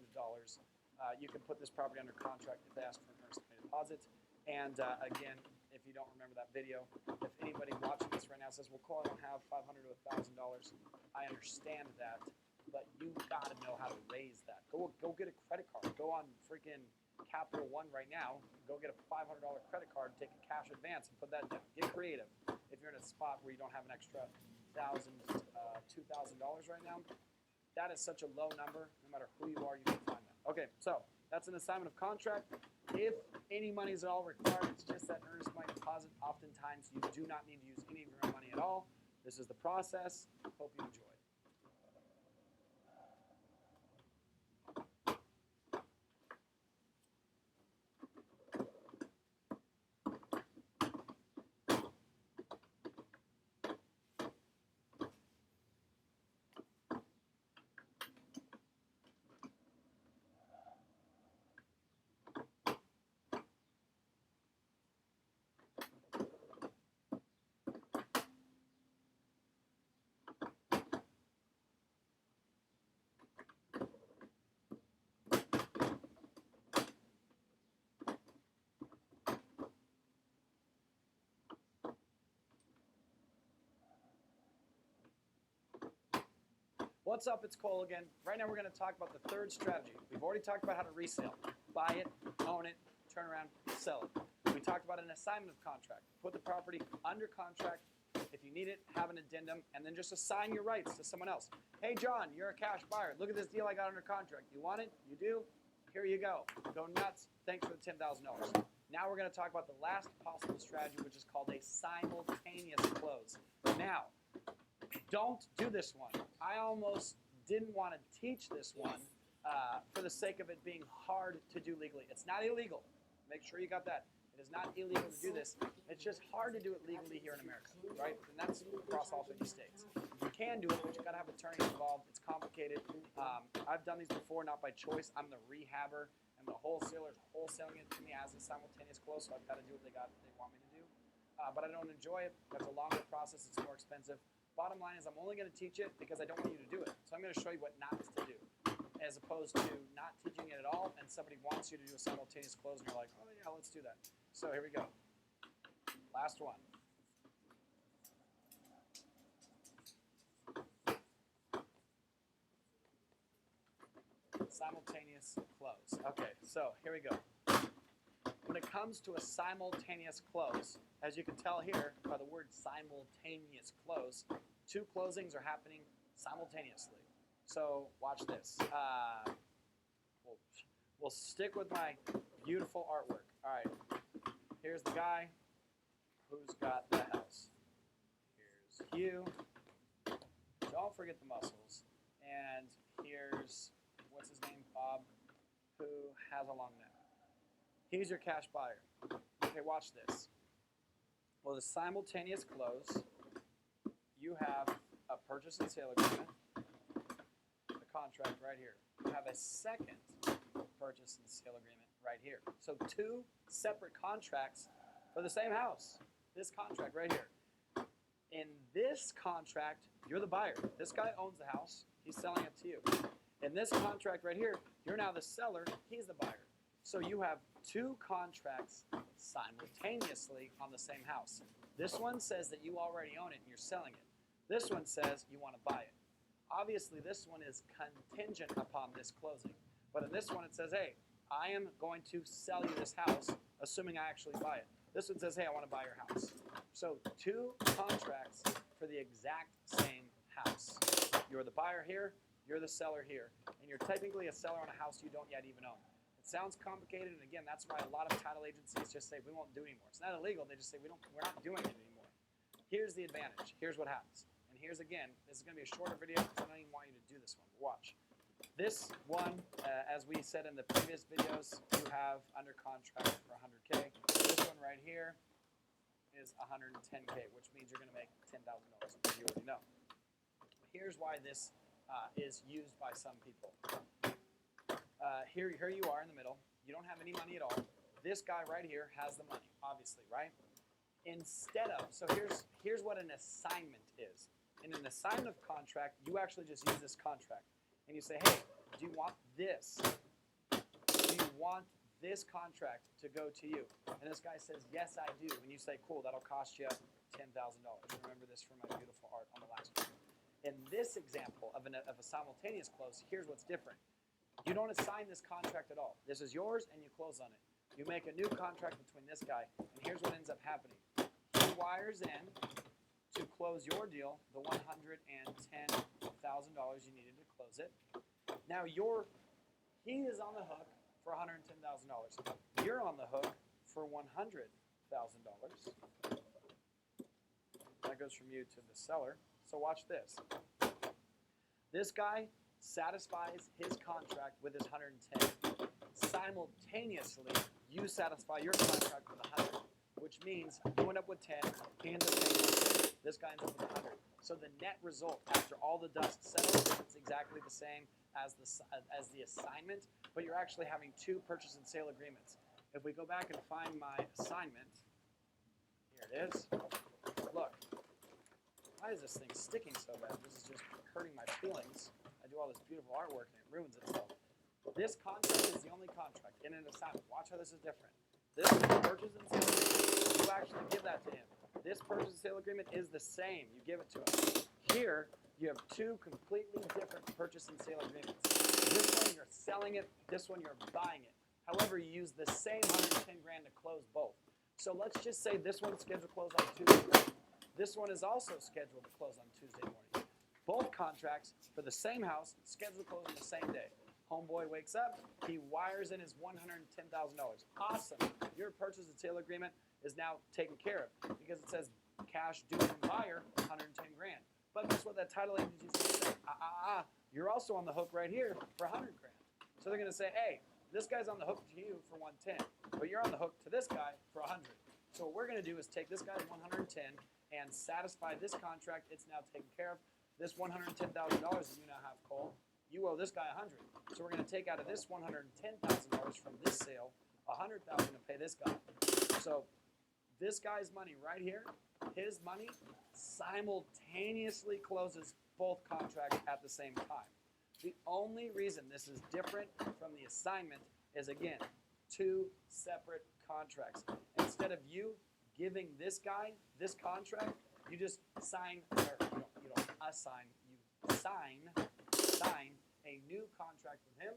you can put this property under contract if they ask for an earnest money deposit. And again, if you don't remember that video, if anybody watching this right now says, well, Cole, I don't have $500 to $1,000, I understand that, but you got to know how to raise that. Go get a credit card. Go on freaking Capital One right now. Go get a $500 credit card, take a cash advance, and put that down. Get creative. If you're in a spot where you don't have an extra $1,000, $2,000 right now, that is such a low number. No matter who you are, you can find that. Okay, so that's an assignment of contract. If any money is at all required, it's just that earnest money deposit. Oftentimes, you do not need to use any of your own money at all. This is the process. Hope you enjoy. What's up? It's Cole again. Right now we're going to talk about the third strategy. We've already talked about how to resale. Buy it, own it, turn around, sell it. We talked about an assignment of contract. Put the property under contract. If you need it, have an addendum, and then just assign your rights to someone else. Hey, John, you're a cash buyer. Look at this deal I got under contract. You want it? You do? Here you go. Go nuts. Thanks for the $10,000. Now we're going to talk about the last possible strategy, which is called a simultaneous close. Now, don't do this one. I almost didn't want to teach this one for the sake of it being hard to do legally. It's not illegal. Make sure you got that. It is not illegal to do this. It's just hard to do it legally here in America, right? And that's across all 50 states. You can do it, but you got to have attorneys involved. It's complicated. I've done these before, not by choice. I'm the rehabber, and the wholesaler's wholesaling it to me as a simultaneous close, so I've got to do what they want me to do. But I don't enjoy it. That's a longer process. It's more expensive. Bottom line is I'm only going to teach it because I don't want you to do it. So I'm going to show you what not to do, as opposed to not teaching it at all and somebody wants you to do a simultaneous close and you're like, oh yeah, let's do that. So here we go. Last one. Simultaneous close. Okay, so here we go. When it comes to a simultaneous close, as you can tell here by the word simultaneous close, 2 closings are happening simultaneously. So watch this. We'll stick with my beautiful artwork. All right, here's the guy who's got the house. Here's you. Don't forget the muscles. And here's, what's his name, Bob, who has a long neck. He's your cash buyer. Okay, watch this. Well, the simultaneous close, you have a purchase and sale agreement, the contract right here. You have a second purchase and sale agreement right here. So 2 separate contracts for the same house. This contract right here. In this contract, you're the buyer. This guy owns the house. He's selling it to you. In this contract right here, you're now the seller. He's the buyer. So you have 2 contracts simultaneously on the same house. This one says that you already own it and you're selling it. This one says you want to buy it. Obviously, this one is contingent upon this closing. But in this one, it says, hey, I am going to sell you this house, assuming I actually buy it. This one says, hey, I want to buy your house. So 2 contracts for the exact same house. You're the buyer here, you're the seller here, and you're technically a seller on a house you don't yet even own. It sounds complicated, and again, that's why a lot of title agencies just say we won't do it anymore. It's not illegal, they just say we're not doing it anymore. Here's the advantage. Here's what happens. And here's again, this is going to be a shorter video because I don't even want you to do this one. But watch. This one, as we said in the previous videos, you have under contract for 100K. This one right here is 110K, which means you're going to make $10,000. You already know. Here's why this is used by some people. Here you are in the middle. You don't have any money at all. This guy right here has the money, obviously, right? Instead of, so here's what an assignment is. In an assignment of contract, you actually just use this contract. And you say, hey, do you want this? Do you want this contract to go to you? And this guy says, yes, I do. And you say, cool, that'll cost you $10,000. Remember this from my beautiful art on the last one. In this example of a simultaneous close, here's what's different. You don't assign this contract at all. This is yours, and you close on it. You make a new contract between this guy, and here's what ends up happening. He wires in to close your deal the $110,000 you needed to close it. Now he is on the hook for $110,000. You're on the hook for $100,000. That goes from you to the seller. So watch this. This guy satisfies his contract with his 110. Simultaneously, you satisfy your contract with 100, which means you end up with 10, he ends up paying 110, this guy ends up with 100. So the net result after all the dust settles, it's exactly the same as the assignment, but you're actually having 2 purchase and sale agreements. If we go back and find my assignment, here it is. Look, why is this thing sticking so bad? This is just hurting my feelings. I do all this beautiful artwork and it ruins itself. This contract is the only contract in an assignment. Watch how this is different. This purchase and sale agreement, you actually give that to him. This purchase and sale agreement is the same. You give it to him. Here, you have 2 completely different purchase and sale agreements. This one, you're selling it. This one, you're buying it. However, you use the same 110 grand to close both. So let's just say this one's scheduled to close on Tuesday morning. This one is also scheduled to close on Tuesday morning. Both contracts for the same house, scheduled to close on the same day. Homeboy wakes up, he wires in his $110,000. Awesome. Your purchase and sale agreement is now taken care of because it says cash due from buyer, 110 grand. But guess what that title agency is going to say? You're also on the hook right here for 100 grand. So they're going to say, hey, this guy's on the hook to you for 110, but you're on the hook to this guy for 100. So what we're going to do is take this guy's 110 and satisfy this contract. It's now taken care of. This $110,000 that you now have, Cole, you owe this guy 100. So we're going to take out of this $110,000 from this sale, 100,000 to pay this guy. So this guy's money right here, his money simultaneously closes both contracts at the same time. The only reason this is different from the assignment is, again, 2 separate contracts. Instead of you giving this guy this contract, you just sign, or you don't assign, you sign a new contract with him.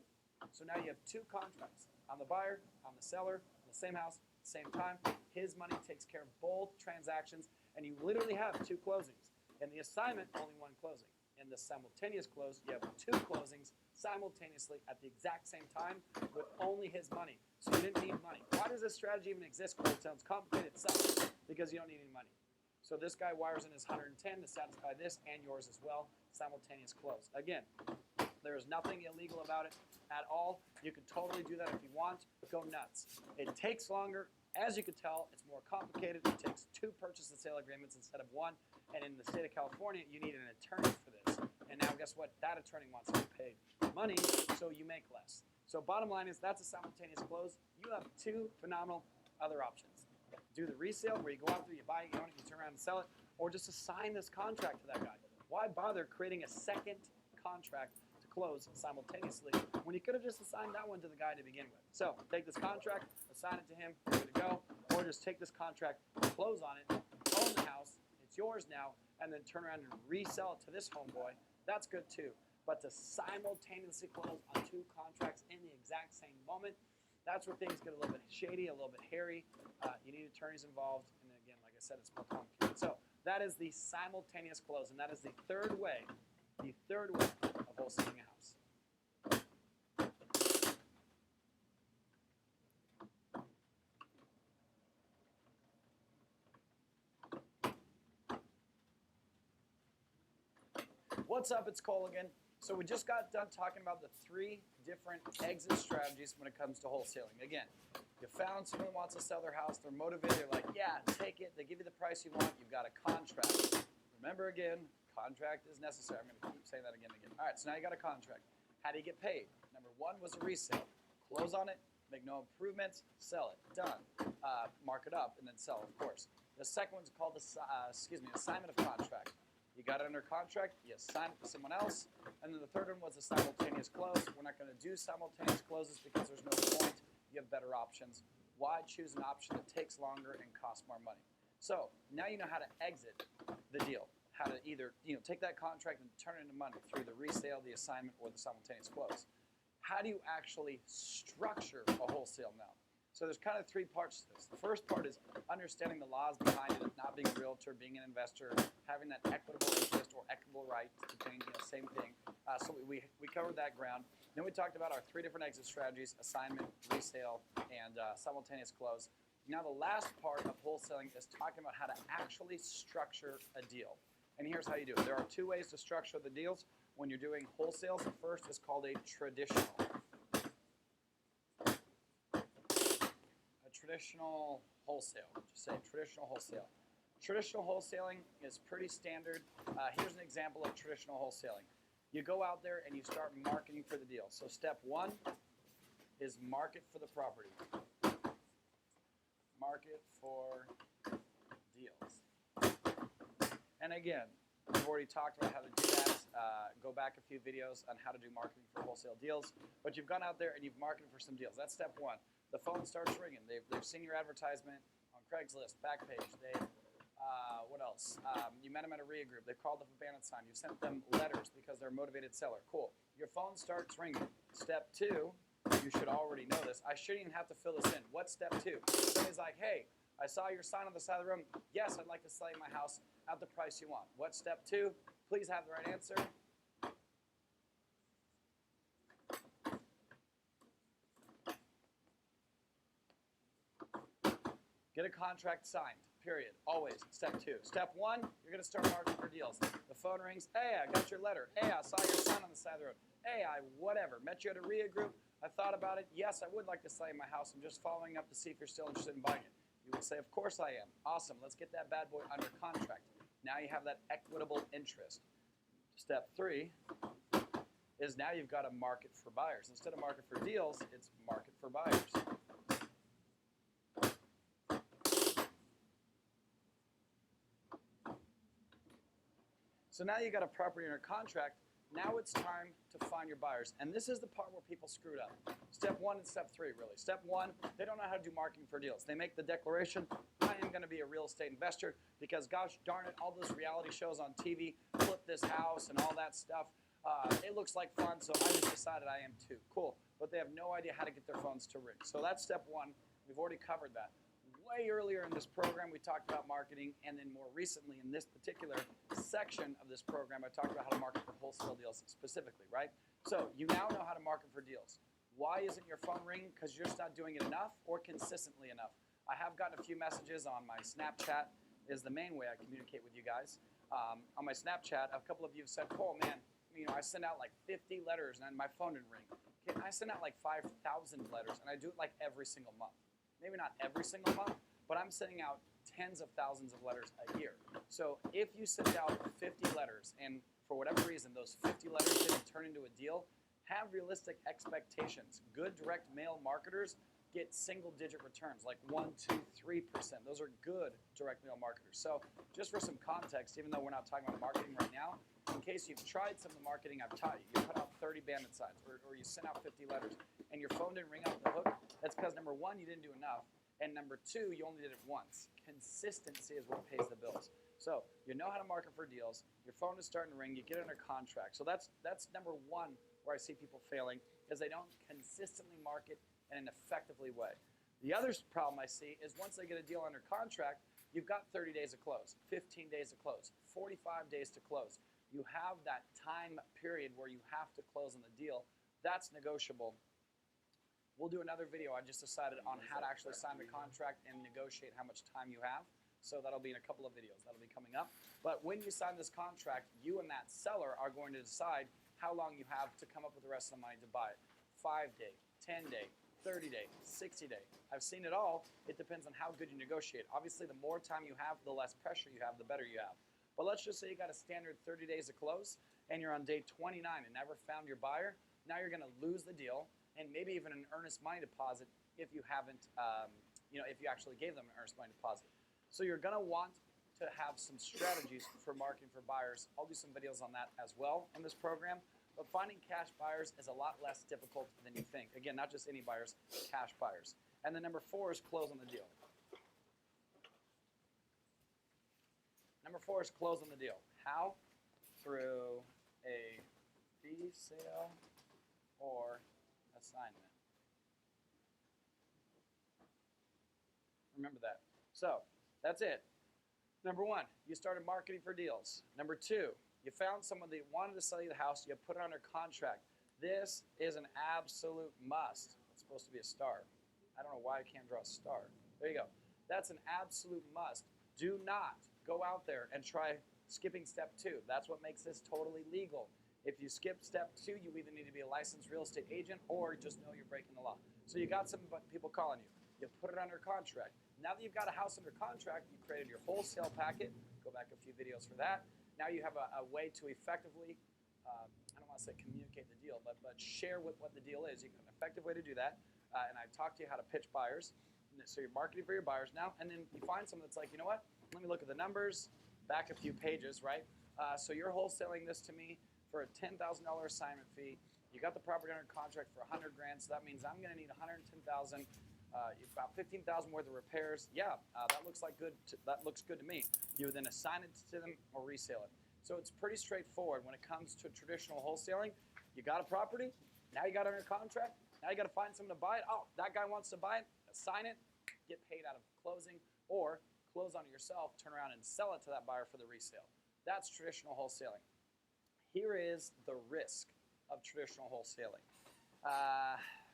So now you have 2 contracts. I'm the buyer, I'm the seller, on the same house, same time. His money takes care of both transactions, and you literally have 2 closings. In the assignment, only 1 closing. In the simultaneous close, you have 2 closings simultaneously at the exact same time with only his money. So you didn't need money. Why does this strategy even exist? Well, it sounds complicated. It sucks because you don't need any money. So this guy wires in his 110 to satisfy this and yours as well. Simultaneous close. Again, there is nothing illegal about it at all. You can totally do that if you want. Go nuts. It takes longer. As you can tell, it's more complicated. It takes 2 purchase and sale agreements instead of 1. And in the state of California, you need an attorney for this. And now guess what? That attorney wants to be paid money, so you make less. So bottom line is that's a simultaneous close. You have 2 phenomenal other options. Do the resale where you go out there, you buy it, you own it, you turn around and sell it, or just assign this contract to that guy. Why bother creating a second contract to close simultaneously when you could have just assigned that one to the guy to begin with? So take this contract, assign it to him, you're good to go, or just take this contract, close on it, own the house, it's yours now, and then turn around and resell it to this homeboy. That's good too. But to simultaneously close on 2 contracts in the exact same moment, that's where things get a little bit shady, a little bit hairy. You need attorneys involved. And again, like I said, it's more complicated. So that is the simultaneous close, and that is the third way of wholesaling a house. What's up? It's Cole again. So we just got done talking about the 3 different exit strategies when it comes to wholesaling. Again, you found someone who wants to sell their house, they're motivated, they're like, yeah, take it, they give you the price you want, you've got a contract. Remember again, contract is necessary. I'm going to keep saying that again and again. All right, so now you got a contract. How do you get paid? Number 1 was a resale. Close on it, make no improvements, sell it, done. Mark it up and then sell, of course. The second one's called assignment of contract. You got it under contract, you assign it to someone else, and then the third one was a simultaneous close. We're not going to do simultaneous closes because there's no point. You have better options. Why choose an option that takes longer and costs more money? So now you know how to exit the deal, how to either take that contract and turn it into money through the resale, the assignment, or the simultaneous close. How do you actually structure a wholesale now? So there's kind of 3 parts to this. The first part is understanding the laws behind it, not being a realtor, being an investor, having that equitable interest or equitable right, depending, same thing. So we covered that ground. Then we talked about our 3 different exit strategies: assignment, resale, and simultaneous close. Now the last part of wholesaling is talking about how to actually structure a deal. And here's how you do it. There are 2 ways to structure the deals when you're doing wholesales. The first is called a traditional. Traditional wholesale. Just say traditional wholesale. Traditional wholesaling is pretty standard. Here's an example of traditional wholesaling. You go out there and you start marketing for the deal. So step 1 is market for the property. Market for deals. And again, we've already talked about how to do that. Go back a few videos on how to do marketing for wholesale deals. But you've gone out there and you've marketed for some deals. That's step 1. The phone starts ringing. They've seen your advertisement on Craigslist, Backpage. What else? You met them at a RIA group. They've called up a banner sign. You've sent them letters because they're a motivated seller. Cool. Your phone starts ringing. Step 2, you should already know this. I shouldn't even have to fill this in. What's step 2? Somebody's like, hey, I saw your sign on the side of the room. Yes, I'd like to sell you my house at the price you want. What's step 2? Please have the right answer. Get a contract signed, period. Always. Step 2. Step 1, you're going to start marketing for deals. The phone rings. Hey, I got your letter. Hey, I saw your sign on the side of the road. Hey, whatever. Met you at a RIA group. I thought about it. Yes, I would like to sell you my house. I'm just following up to see if you're still interested in buying it. You would say, of course I am. Awesome. Let's get that bad boy under contract. Now you have that equitable interest. Step 3 is now you've got a market for buyers. Instead of market for deals, it's market for buyers. So now you got a property under contract. Now it's time to find your buyers. And this is the part where people screwed up. Step 1 and step 3, really. Step 1, they don't know how to do marketing for deals. They make the declaration, I am going to be a real estate investor because, gosh darn it, all those reality shows on TV, flip this house and all that stuff. It looks like fun, so I just decided I am too. Cool. But they have no idea how to get their phones to ring. So that's step 1. We've already covered that. Way earlier in this program, we talked about marketing, and then more recently in this particular section of this program, I talked about how to market for wholesale deals specifically, right? So you now know how to market for deals. Why isn't your phone ringing? Because you're just not doing it enough or consistently enough. I have gotten a few messages on my Snapchat, is the main way I communicate with you guys. On my Snapchat, a couple of you have said, Cole, man, I send out like 50 letters and my phone didn't ring. Okay, I send out like 5,000 letters, and I do it like every single month. Maybe not every single month, but I'm sending out tens of thousands of letters a year. So if you send out 50 letters and for whatever reason those 50 letters didn't turn into a deal, have realistic expectations. Good direct mail marketers get single-digit returns, like 1, 2, 3%. Those are good direct mail marketers. So just for some context, even though we're not talking about marketing right now, in case you've tried some of the marketing I've taught you, you put out 30 bandit signs or you sent out 50 letters and your phone didn't ring off the hook, that's because number 1, you didn't do enough, and number 2, you only did it once. Consistency is what pays the bills. So you know how to market for deals, your phone is starting to ring, you get under contract. So that's number 1 where I see people failing, is they don't consistently market in an effectively way. The other problem I see is once they get a deal under contract, you've got 30 days to close, 15 days to close, 45 days to close. You have that time period where you have to close on the deal. That's negotiable. We'll do another video. I just decided on how to actually sign the contract and negotiate how much time you have. So that'll be in a couple of videos. That'll be coming up. But when you sign this contract, you and that seller are going to decide how long you have to come up with the rest of the money to buy it. 5-day, 10-day, 30-day, 60-day. I've seen it all. It depends on how good you negotiate. Obviously, the more time you have, the less pressure you have, the better you have. But let's just say you got a standard 30 days to close, and you're on day 29 and never found your buyer. Now you're going to lose the deal, and maybe even an earnest money deposit if you haven't, if you actually gave them an earnest money deposit. So you're going to want to have some strategies for marketing for buyers. I'll do some videos on that as well in this program. But finding cash buyers is a lot less difficult than you think. Again, not just any buyers, cash buyers. And then number 4 is close on the deal. Number 4 is close on the deal. How? Through a fee sale or assignment. Remember that. So that's it. Number 1, you started marketing for deals. Number 2, you found someone that wanted to sell you the house. You put it under contract. This is an absolute must. It's supposed to be a star. I don't know why I can't draw a star. There you go. That's an absolute must. Do not go out there and try skipping step 2. That's what makes this totally legal. If you skip step 2, you either need to be a licensed real estate agent or just know you're breaking the law. So you got some people calling you. You put it under contract. Now that you've got a house under contract, you created your wholesale packet. Go back a few videos for that. Now you have a way to effectively, I don't want to say communicate the deal, but share what the deal is. You have an effective way to do that. And I've talked to you how to pitch buyers. So you're marketing for your buyers now. And then you find someone that's like, you know what? Let me look at the numbers, back a few pages, right? So you're wholesaling this to me for a $10,000 assignment fee. You got the property under contract for $100,000, so that means I'm going to need $110,000. About $15,000 worth of repairs. Yeah, that looks good to me. You would then assign it to them or resale it. So it's pretty straightforward when it comes to traditional wholesaling. You got a property, now you got it under contract. Now you got to find someone to buy it. Oh, that guy wants to buy it. Assign it, get paid out of closing, or close on it yourself. Turn around and sell it to that buyer for the resale. That's traditional wholesaling. Here is the risk of traditional wholesaling.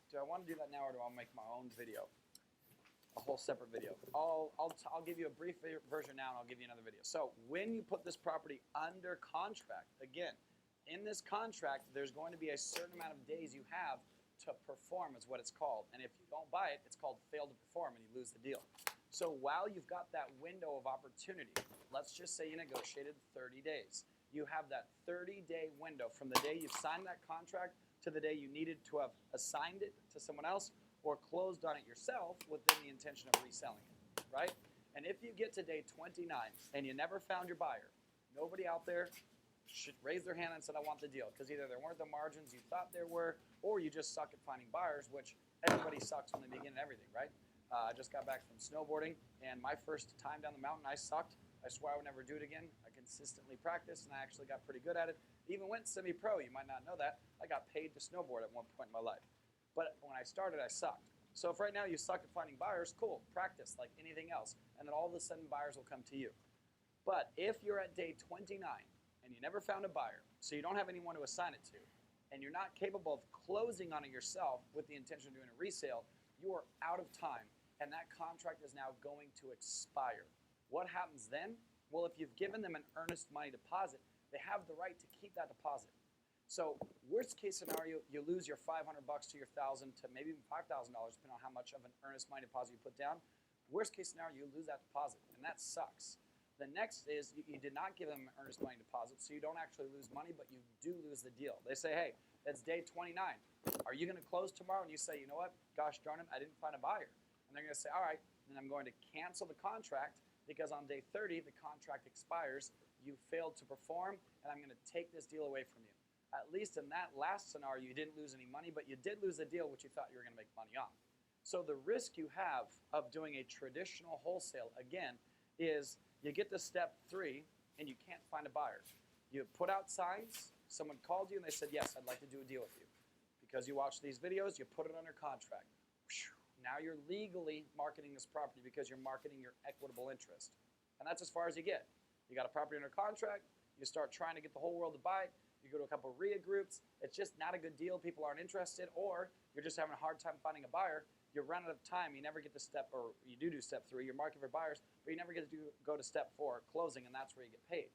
Do I want to do that now, or do I make my own video? A whole separate video. I'll give you a brief version now, and I'll give you another video. So when you put this property under contract, again, in this contract, there's going to be a certain amount of days you have to perform, is what it's called. And if you don't buy it, it's called fail to perform, and you lose the deal. So while you've got that window of opportunity, let's just say you negotiated 30 days. You have that 30-day window from the day you've signed that contract to the day you needed to have assigned it to someone else or closed on it yourself within the intention of reselling it, right? And if you get to day 29 and you never found your buyer, nobody out there should raise their hand and said, I want the deal, because either there weren't the margins you thought there were, or you just suck at finding buyers, which everybody sucks when they begin everything, right? I just got back from snowboarding, and my first time down the mountain, I sucked. I swore I would never do it again. I consistently practiced, and I actually got pretty good at it. Even went semi-pro. You might not know that. I got paid to snowboard at one point in my life. But when I started, I sucked. So if right now you suck at finding buyers, cool, practice like anything else, and then all of a sudden buyers will come to you. But if you're at day 29 and you never found a buyer, so you don't have anyone to assign it to, and you're not capable of closing on it yourself with the intention of doing a resale, you are out of time, and that contract is now going to expire. What happens then? Well, if you've given them an earnest money deposit, they have the right to keep that deposit. So worst case scenario, you lose your $500 to your $1,000 to maybe even $5,000, depending on how much of an earnest money deposit you put down. Worst case scenario, you lose that deposit, and that sucks. The next is you did not give them an earnest money deposit, so you don't actually lose money, but you do lose the deal. They say, hey, it's day 29. Are you going to close tomorrow? And you say, you know what? Gosh darn it, I didn't find a buyer. And they're going to say, all right, then I'm going to cancel the contract because on day 30, the contract expires. You failed to perform, and I'm going to take this deal away from you. At least in that last scenario, you didn't lose any money, but you did lose the deal which you thought you were going to make money on. So the risk you have of doing a traditional wholesale, again, is you get to step 3 and you can't find a buyer. You put out signs, someone called you and they said, yes, I'd like to do a deal with you. Because you watched these videos, you put it under contract. Now you're legally marketing this property because you're marketing your equitable interest. And that's as far as you get. You got a property under contract, you start trying to get the whole world to buy it, you go to a couple of RIA groups, it's just not a good deal, people aren't interested, or you're just having a hard time finding a buyer, you run out of time, you never get to step, or you do step 3, you're marketing for buyers, but you never get to go to step 4, closing, and that's where you get paid.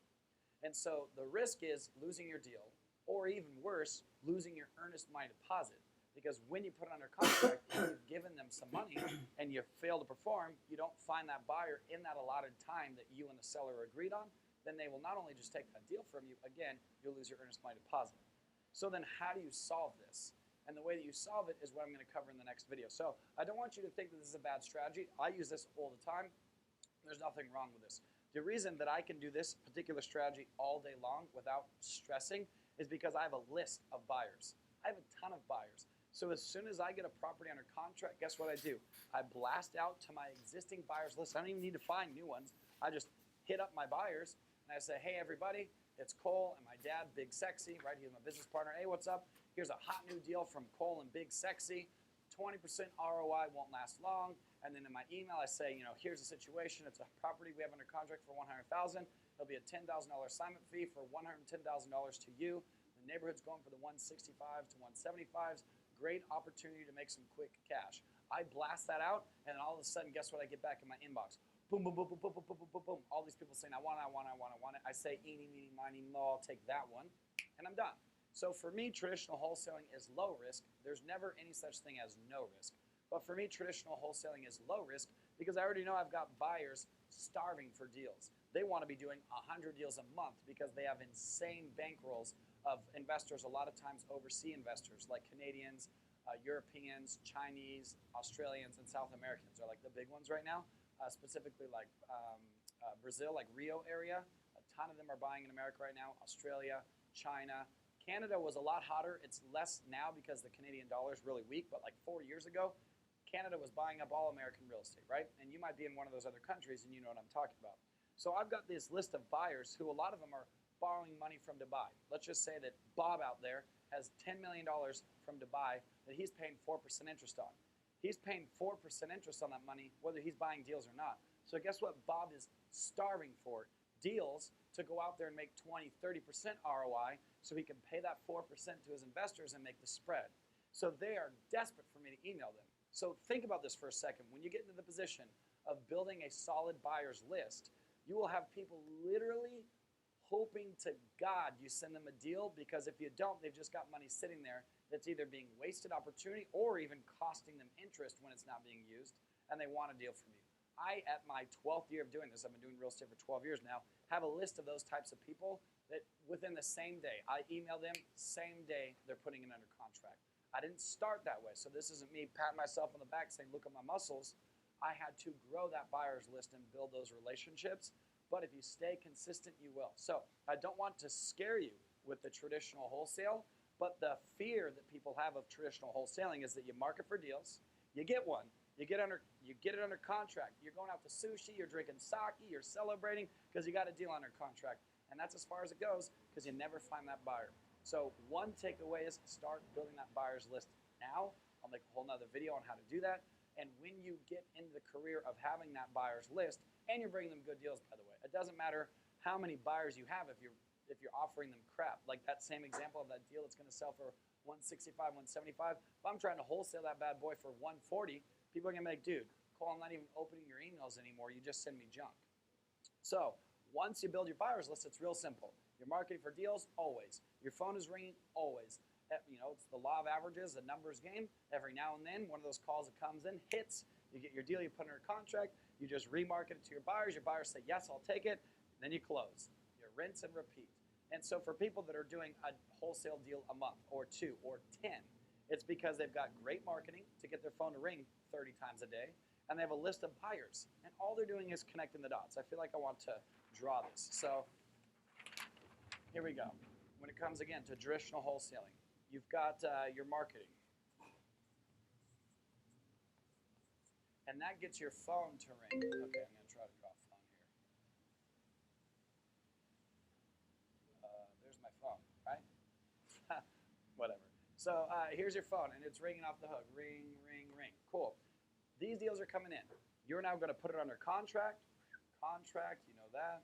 And so the risk is losing your deal, or even worse, losing your earnest money deposit. Because when you put it under contract, you've given them some money and you fail to perform, you don't find that buyer in that allotted time that you and the seller agreed on, then they will not only just take that deal from you, again, you'll lose your earnest money deposit. So then how do you solve this? And the way that you solve it is what I'm going to cover in the next video. So I don't want you to think that this is a bad strategy. I use this all the time. There's nothing wrong with this. The reason that I can do this particular strategy all day long without stressing is because I have a list of buyers. I have a ton of buyers. So as soon as I get a property under contract, guess what I do? I blast out to my existing buyers list. I don't even need to find new ones. I just hit up my buyers and I say, hey everybody, it's Cole and my dad, Big Sexy, right? He's my business partner. Hey, what's up? Here's a hot new deal from Cole and Big Sexy. 20% ROI, won't last long. And then in my email, I say, here's the situation. It's a property we have under contract for $100,000. There'll be a $10,000 assignment fee for $110,000 to you. The neighborhood's going for the 165 to 175s. Great opportunity to make some quick cash. I blast that out, and then all of a sudden, guess what I get back in my inbox? Boom, boom, boom, boom, boom, boom, boom, boom, boom, boom. All these people saying, I want it, I want it, I want it, I want it. I say, eeny, meeny, miny, mo, I'll take that one, and I'm done. So for me, traditional wholesaling is low risk. There's never any such thing as no risk. But for me, traditional wholesaling is low risk because I already know I've got buyers starving for deals. They want to be doing 100 deals a month because they have insane bankrolls of investors, a lot of times overseas investors like Canadians, Europeans, Chinese, Australians, and South Americans are like the big ones right now, specifically like Brazil, like Rio area. A ton of them are buying in America right now, Australia, China. Canada was a lot hotter. It's less now because the Canadian dollar is really weak, but like 4 years ago, Canada was buying up all American real estate, right? And you might be in one of those other countries and you know what I'm talking about. So I've got this list of buyers who a lot of them are borrowing money from Dubai. Let's just say that Bob out there has $10 million from Dubai that he's paying 4% interest on. He's paying 4% interest on that money whether he's buying deals or not. So guess what Bob is starving for? Deals to go out there and make 20, 30% ROI so he can pay that 4% to his investors and make the spread. So they are desperate for me to email them. So think about this for a second. When you get into the position of building a solid buyer's list, you will have people literally hoping to God you send them a deal, because if you don't, they've just got money sitting there that's either being wasted opportunity or even costing them interest when it's not being used, and they want a deal from you. I, at my 12th year of doing this, I've been doing real estate for 12 years now, have a list of those types of people that within the same day, I email them, same day they're putting it under contract. I didn't start that way, so this isn't me patting myself on the back saying, look at my muscles. I had to grow that buyer's list and build those relationships. But if you stay consistent, you will. So I don't want to scare you with the traditional wholesale, but the fear that people have of traditional wholesaling is that you market for deals, you get one, you get it under contract, you're going out to sushi, you're drinking sake, you're celebrating because you got a deal under contract. And that's as far as it goes because you never find that buyer. So one takeaway is start building that buyer's list now. I'll make a whole nother video on how to do that. And when you get into the career of having that buyer's list, and you're bringing them good deals, by the way, it doesn't matter how many buyers you have if you're offering them crap. Like that same example of that deal that's going to sell for 165, 175. If I'm trying to wholesale that bad boy for 140, people are going to be like, dude, Cole, I'm not even opening your emails anymore. You just send me junk. So once you build your buyer's list, it's real simple. You're marketing for deals, always. Your phone is ringing, always. It's the law of averages, the numbers game. Every now and then, one of those calls that comes in hits. You get your deal, you put it under contract, you just remarket it to your buyers. Your buyers say, yes, I'll take it. Then you close. You rinse and repeat. And so for people that are doing a wholesale deal a month or 2 or 10, it's because they've got great marketing to get their phone to ring 30 times a day, and they have a list of buyers. And all they're doing is connecting the dots. I feel like I want to draw this. So here we go. When it comes, again, to traditional wholesaling, you've got your marketing. And that gets your phone to ring. Okay, I'm going to try to draw a phone here. There's my phone, right? Whatever. So here's your phone, and it's ringing off the hook. Ring, ring, ring. Cool. These deals are coming in. You're now going to put it under contract. Contract, that.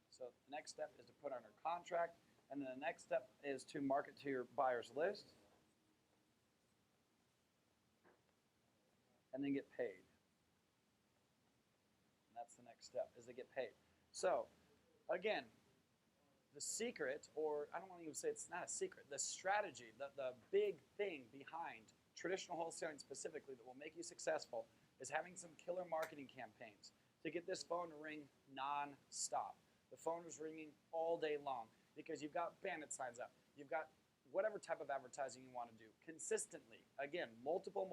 So the next step is to put under contract, and then the next step is to market to your buyer's list, and then get paid. And that's the next step, is to get paid. So, again, the secret, or I don't want to even say it's not a secret, the strategy, the big thing behind traditional wholesaling specifically that will make you successful is having some killer marketing campaigns to get this phone to ring non-stop. The phone is ringing all day long because you've got bandit signs up. You've got whatever type of advertising you want to do consistently. Again, multiple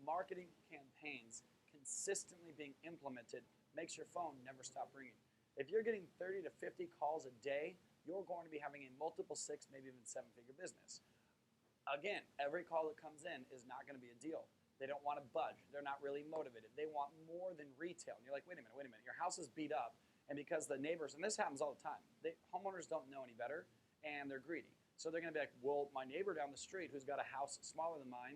marketing campaigns consistently being implemented makes your phone never stop ringing. If you're getting 30 to 50 calls a day, you're going to be having a multiple 6, maybe even 7-figure business. Again, every call that comes in is not going to be a deal. They don't want to budge. They're not really motivated. They want more than retail. And you're like, wait a minute. Your house is beat up, and because the neighbors, and this happens all the time, homeowners don't know any better, and they're greedy. So they're going to be like, well, my neighbor down the street who's got a house smaller than mine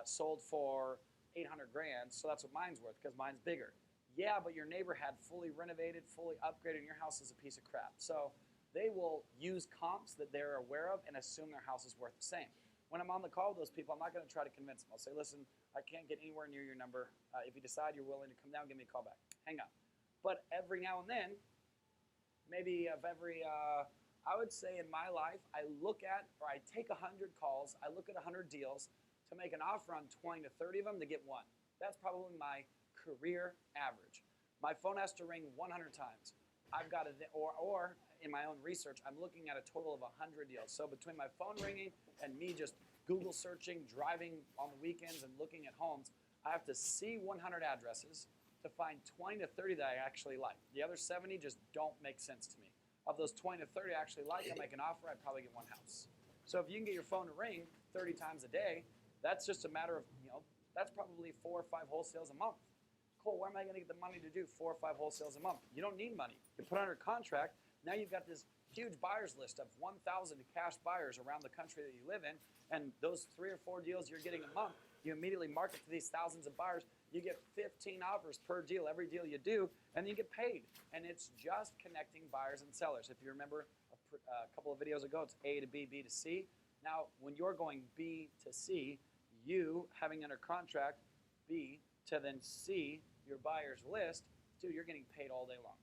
sold for 800 grand, so that's what mine's worth because mine's bigger. Yeah, but your neighbor had fully renovated, fully upgraded, and your house is a piece of crap. So they will use comps that they're aware of and assume their house is worth the same. When I'm on the call with those people, I'm not going to try to convince them. I'll say, listen, I can't get anywhere near your number. If you decide you're willing to come down, give me a call back. Hang up. But every now and then, maybe of every, I would say in my life, I look at, or I take 100 calls, I look at 100 deals to make an offer on 20 to 30 of them to get one. That's probably my career average. My phone has to ring 100 times. I've got to, or in my own research, I'm looking at a total of 100 deals. So between my phone ringing and me just Google searching, driving on the weekends and looking at homes, I have to see 100 addresses to find 20 to 30 that I actually like. The other 70 just don't make sense to me. Of those 20 to 30 I actually like, I make an offer, I'd probably get one house. So if you can get your phone to ring 30 times a day, that's just a matter of, that's probably 4 or 5 wholesales a month. Cool, where am I going to get the money to do 4 or 5 wholesales a month? You don't need money. You put under contract, now you've got this huge buyers list of 1,000 cash buyers around the country that you live in, and those 3 or 4 deals you're getting a month, you immediately market to these thousands of buyers. You get 15 offers per deal, every deal you do, and then you get paid. And it's just connecting buyers and sellers. If you remember a couple of videos ago, it's A to B, B to C. Now, when you're going B to C, you having under contract B to then C, your buyer's list, dude, you're getting paid all day long.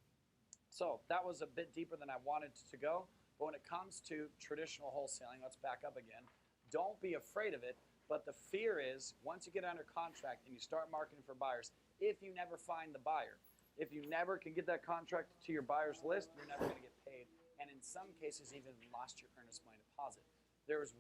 So that was a bit deeper than I wanted to go. But when it comes to traditional wholesaling, let's back up again. Don't be afraid of it. But the fear is once you get under contract and you start marketing for buyers, if you never find the buyer, if you never can get that contract to your buyer's list, you're never going to get paid. And in some cases, even lost your earnest money deposit. There's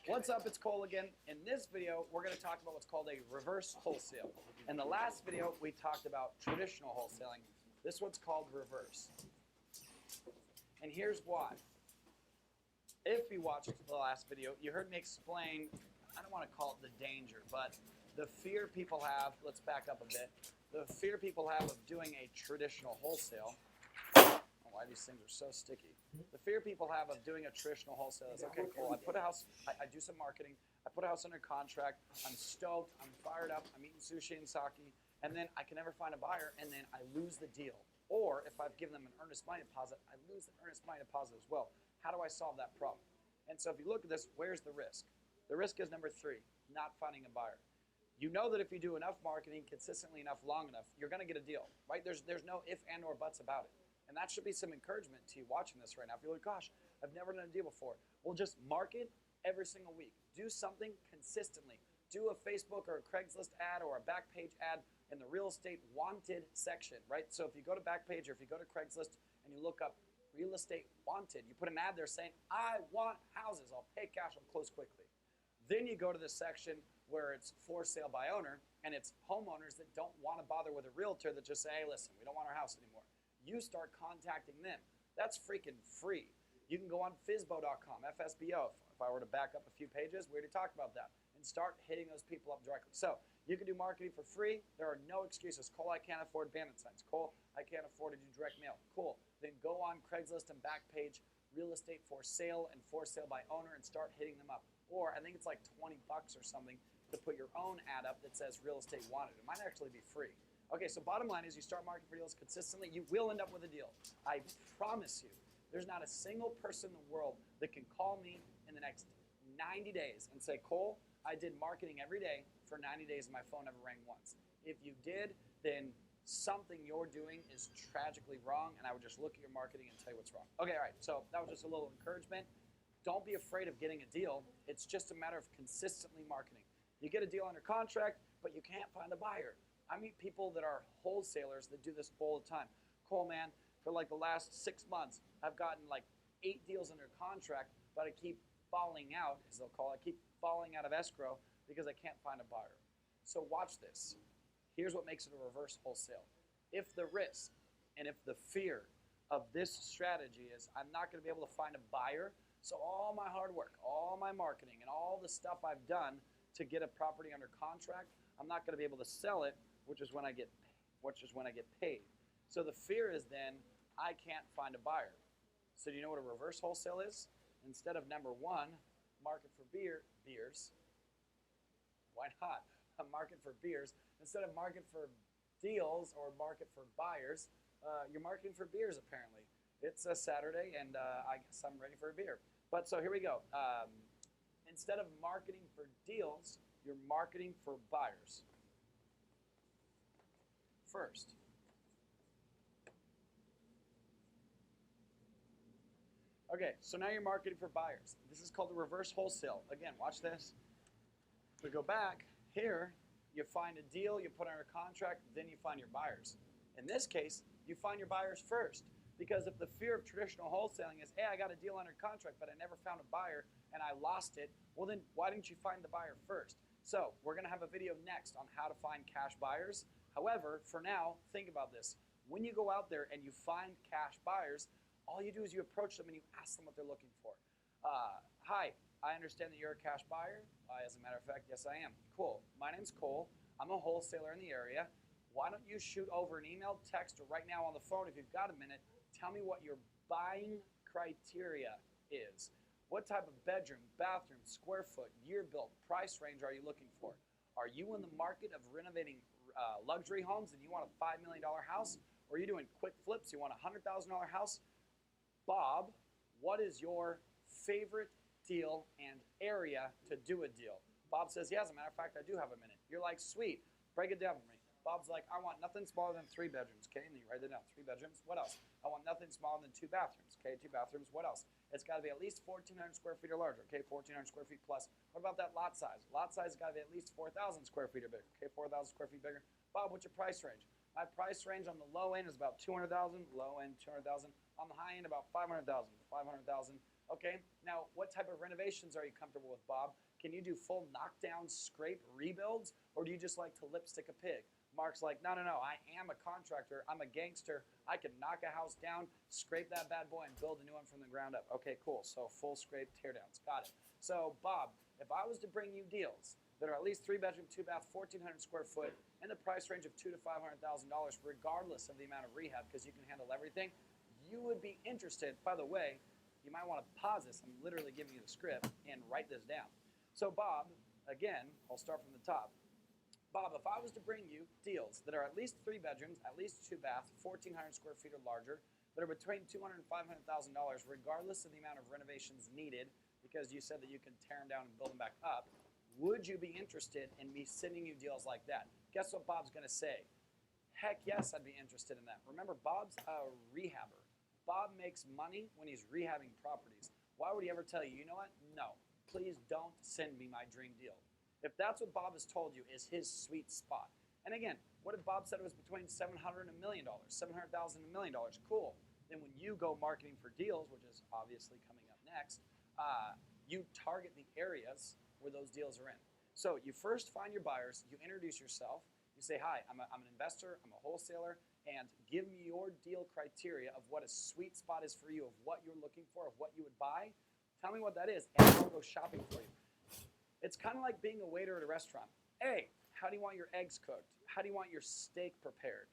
What's up, it's Cole again. In this video, we're going to talk about what's called a reverse wholesale. In the last video, we talked about traditional wholesaling. This one's called reverse. And here's why. If you watched the last video, you heard me explain, I don't want to call it the danger, but the fear people have, let's back up a bit, the fear people have of doing a traditional wholesale. Why these things are so sticky. The fear people have of doing a traditional wholesale is, okay, cool, I put a house, I do some marketing, I put a house under contract, I'm stoked, I'm fired up, I'm eating sushi and sake, and then I can never find a buyer, and then I lose the deal. Or if I've given them an earnest money deposit, I lose the earnest money deposit as well. How do I solve that problem? And so if you look at this, where's the risk? The risk is number 3, not finding a buyer. You know that if you do enough marketing consistently enough, long enough, you're going to get a deal, right? There's no if and or buts about it. And that should be some encouragement to you watching this right now. If you're like, gosh, I've never done a deal before. Well, just market every single week. Do something consistently. Do a Facebook or a Craigslist ad or a Backpage ad in the real estate wanted section, right? So if you go to Backpage or if you go to Craigslist and you look up real estate wanted, you put an ad there saying, I want houses. I'll pay cash. I'll close quickly. Then you go to the section where it's for sale by owner, and it's homeowners that don't want to bother with a realtor that just say, hey, listen, we don't want our house anymore. You start contacting them. That's freaking free. You can go on FSBO.com, FSBO. If I were to back up a few pages, we already talked about that, and start hitting those people up directly. So you can do marketing for free. There are no excuses. Cole, I can't afford bandit signs. Cole, I can't afford to do direct mail. Cool. Then go on Craigslist and Backpage, real estate for sale and for sale by owner, and start hitting them up. or I think it's like $20 or something to put your own ad up that says real estate wanted. It might actually be free. Okay, so bottom line is you start marketing for deals consistently, you will end up with a deal. I promise you. There's not a single person in the world that can call me in the next 90 days and say, Cole, I did marketing every day for 90 days and my phone never rang once. If you did, then something you're doing is tragically wrong, and I would just look at your marketing and tell you what's wrong. Okay, all right, so that was just a little encouragement. Don't be afraid of getting a deal. It's just a matter of consistently marketing. You get a deal under contract, but you can't find a buyer. I meet people that are wholesalers that do this all the time. Cole, man, for like the last 6 months, I've gotten like 8 deals under contract, but I keep falling out, as they'll call it. I keep falling out of escrow because I can't find a buyer. So watch this. Here's what makes it a reverse wholesale. If the risk and if the fear of this strategy is I'm not going to be able to find a buyer, so all my hard work, all my marketing, and all the stuff I've done to get a property under contract, I'm not going to be able to sell it, which is when I get paid. So the fear is then I can't find a buyer. So do you know what a reverse wholesale is? Instead of number one, market for beers, why not? A market for beers. Instead of market for deals or market for buyers, you're marketing for beers apparently. It's a Saturday and I guess I'm ready for a beer. But so here we go. Instead of marketing for deals, you're marketing for buyers first. Okay, so now you're marketing for buyers. This is called the reverse wholesale. Again, watch this. We go back here, you find a deal, you put it under contract, then you find your buyers. In this case, you find your buyers first. Because if the fear of traditional wholesaling is, hey, I got a deal under contract, but I never found a buyer and I lost it, well then why didn't you find the buyer first? So we're gonna have a video next on how to find cash buyers. However, for now, think about this. When you go out there and you find cash buyers, all you do is you approach them and you ask them what they're looking for. Hi, I understand that you're a cash buyer. As a matter of fact, yes I am. Cool, my name's Cole. I'm a wholesaler in the area. Why don't you shoot over an email, text, or right now on the phone if you've got a minute, tell me what your buying criteria is. What type of bedroom, bathroom, square foot, year built, price range are you looking for? Are you in the market of renovating luxury homes and you want a $5 million house? Or are you doing quick flips, you want a $100,000 house? Bob, what is your favorite deal and area to do a deal? Bob says, yeah, as a matter of fact, I do have a minute. You're like, sweet, break it down for me. Bob's like, I want nothing smaller than 3 bedrooms, okay? And you write it down, 3 bedrooms, what else? I want nothing smaller than 2 bathrooms, okay? 2 bathrooms, what else? It's gotta be at least 1,400 square feet or larger, okay? 1,400 square feet plus. What about that lot size? Lot size has gotta be at least 4,000 square feet or bigger, okay? 4,000 square feet bigger. Bob, what's your price range? My price range on the low end is about 200,000, low end 200,000. On the high end, about 500,000, 500,000. Okay, now what type of renovations are you comfortable with, Bob? Can you do full knockdown, scrape rebuilds, or do you just like to lipstick a pig? Mark's like, no, I am a contractor. I'm a gangster. I can knock a house down, scrape that bad boy, and build a new one from the ground up. Okay, cool. So full scrape teardowns. Got it. So, Bob, if I was to bring you deals that are at least 3 bedroom, 2 bath, 1,400 square foot, in the price range of $200,000 to $500,000, regardless of the amount of rehab, because you can handle everything, you would be interested. By the way, you might want to pause this. I'm literally giving you the script and write this down. So, Bob, again, I'll start from the top. Bob, if I was to bring you deals that are at least 3 bedrooms, at least 2 baths, 1,400 square feet or larger, that are between $200,000 and $500,000, regardless of the amount of renovations needed, because you said that you can tear them down and build them back up, would you be interested in me sending you deals like that? Guess what Bob's going to say? Heck yes, I'd be interested in that. Remember, Bob's a rehabber. Bob makes money when he's rehabbing properties. Why would he ever tell you, you know what? No, please don't send me my dream deal. If that's what Bob has told you is his sweet spot. And again, what if Bob said it was between $700,000 and $1 million, $700,000 and $1 million? Cool. Then when you go marketing for deals, which is obviously coming up next, you target the areas where those deals are in. So you first find your buyers, you introduce yourself, you say, hi, I'm an investor, I'm a wholesaler, and give me your deal criteria of what a sweet spot is for you, of what you're looking for, of what you would buy. Tell me what that is, and I'll go shopping for you. It's kind of like being a waiter at a restaurant. Hey, how do you want your eggs cooked? How do you want your steak prepared?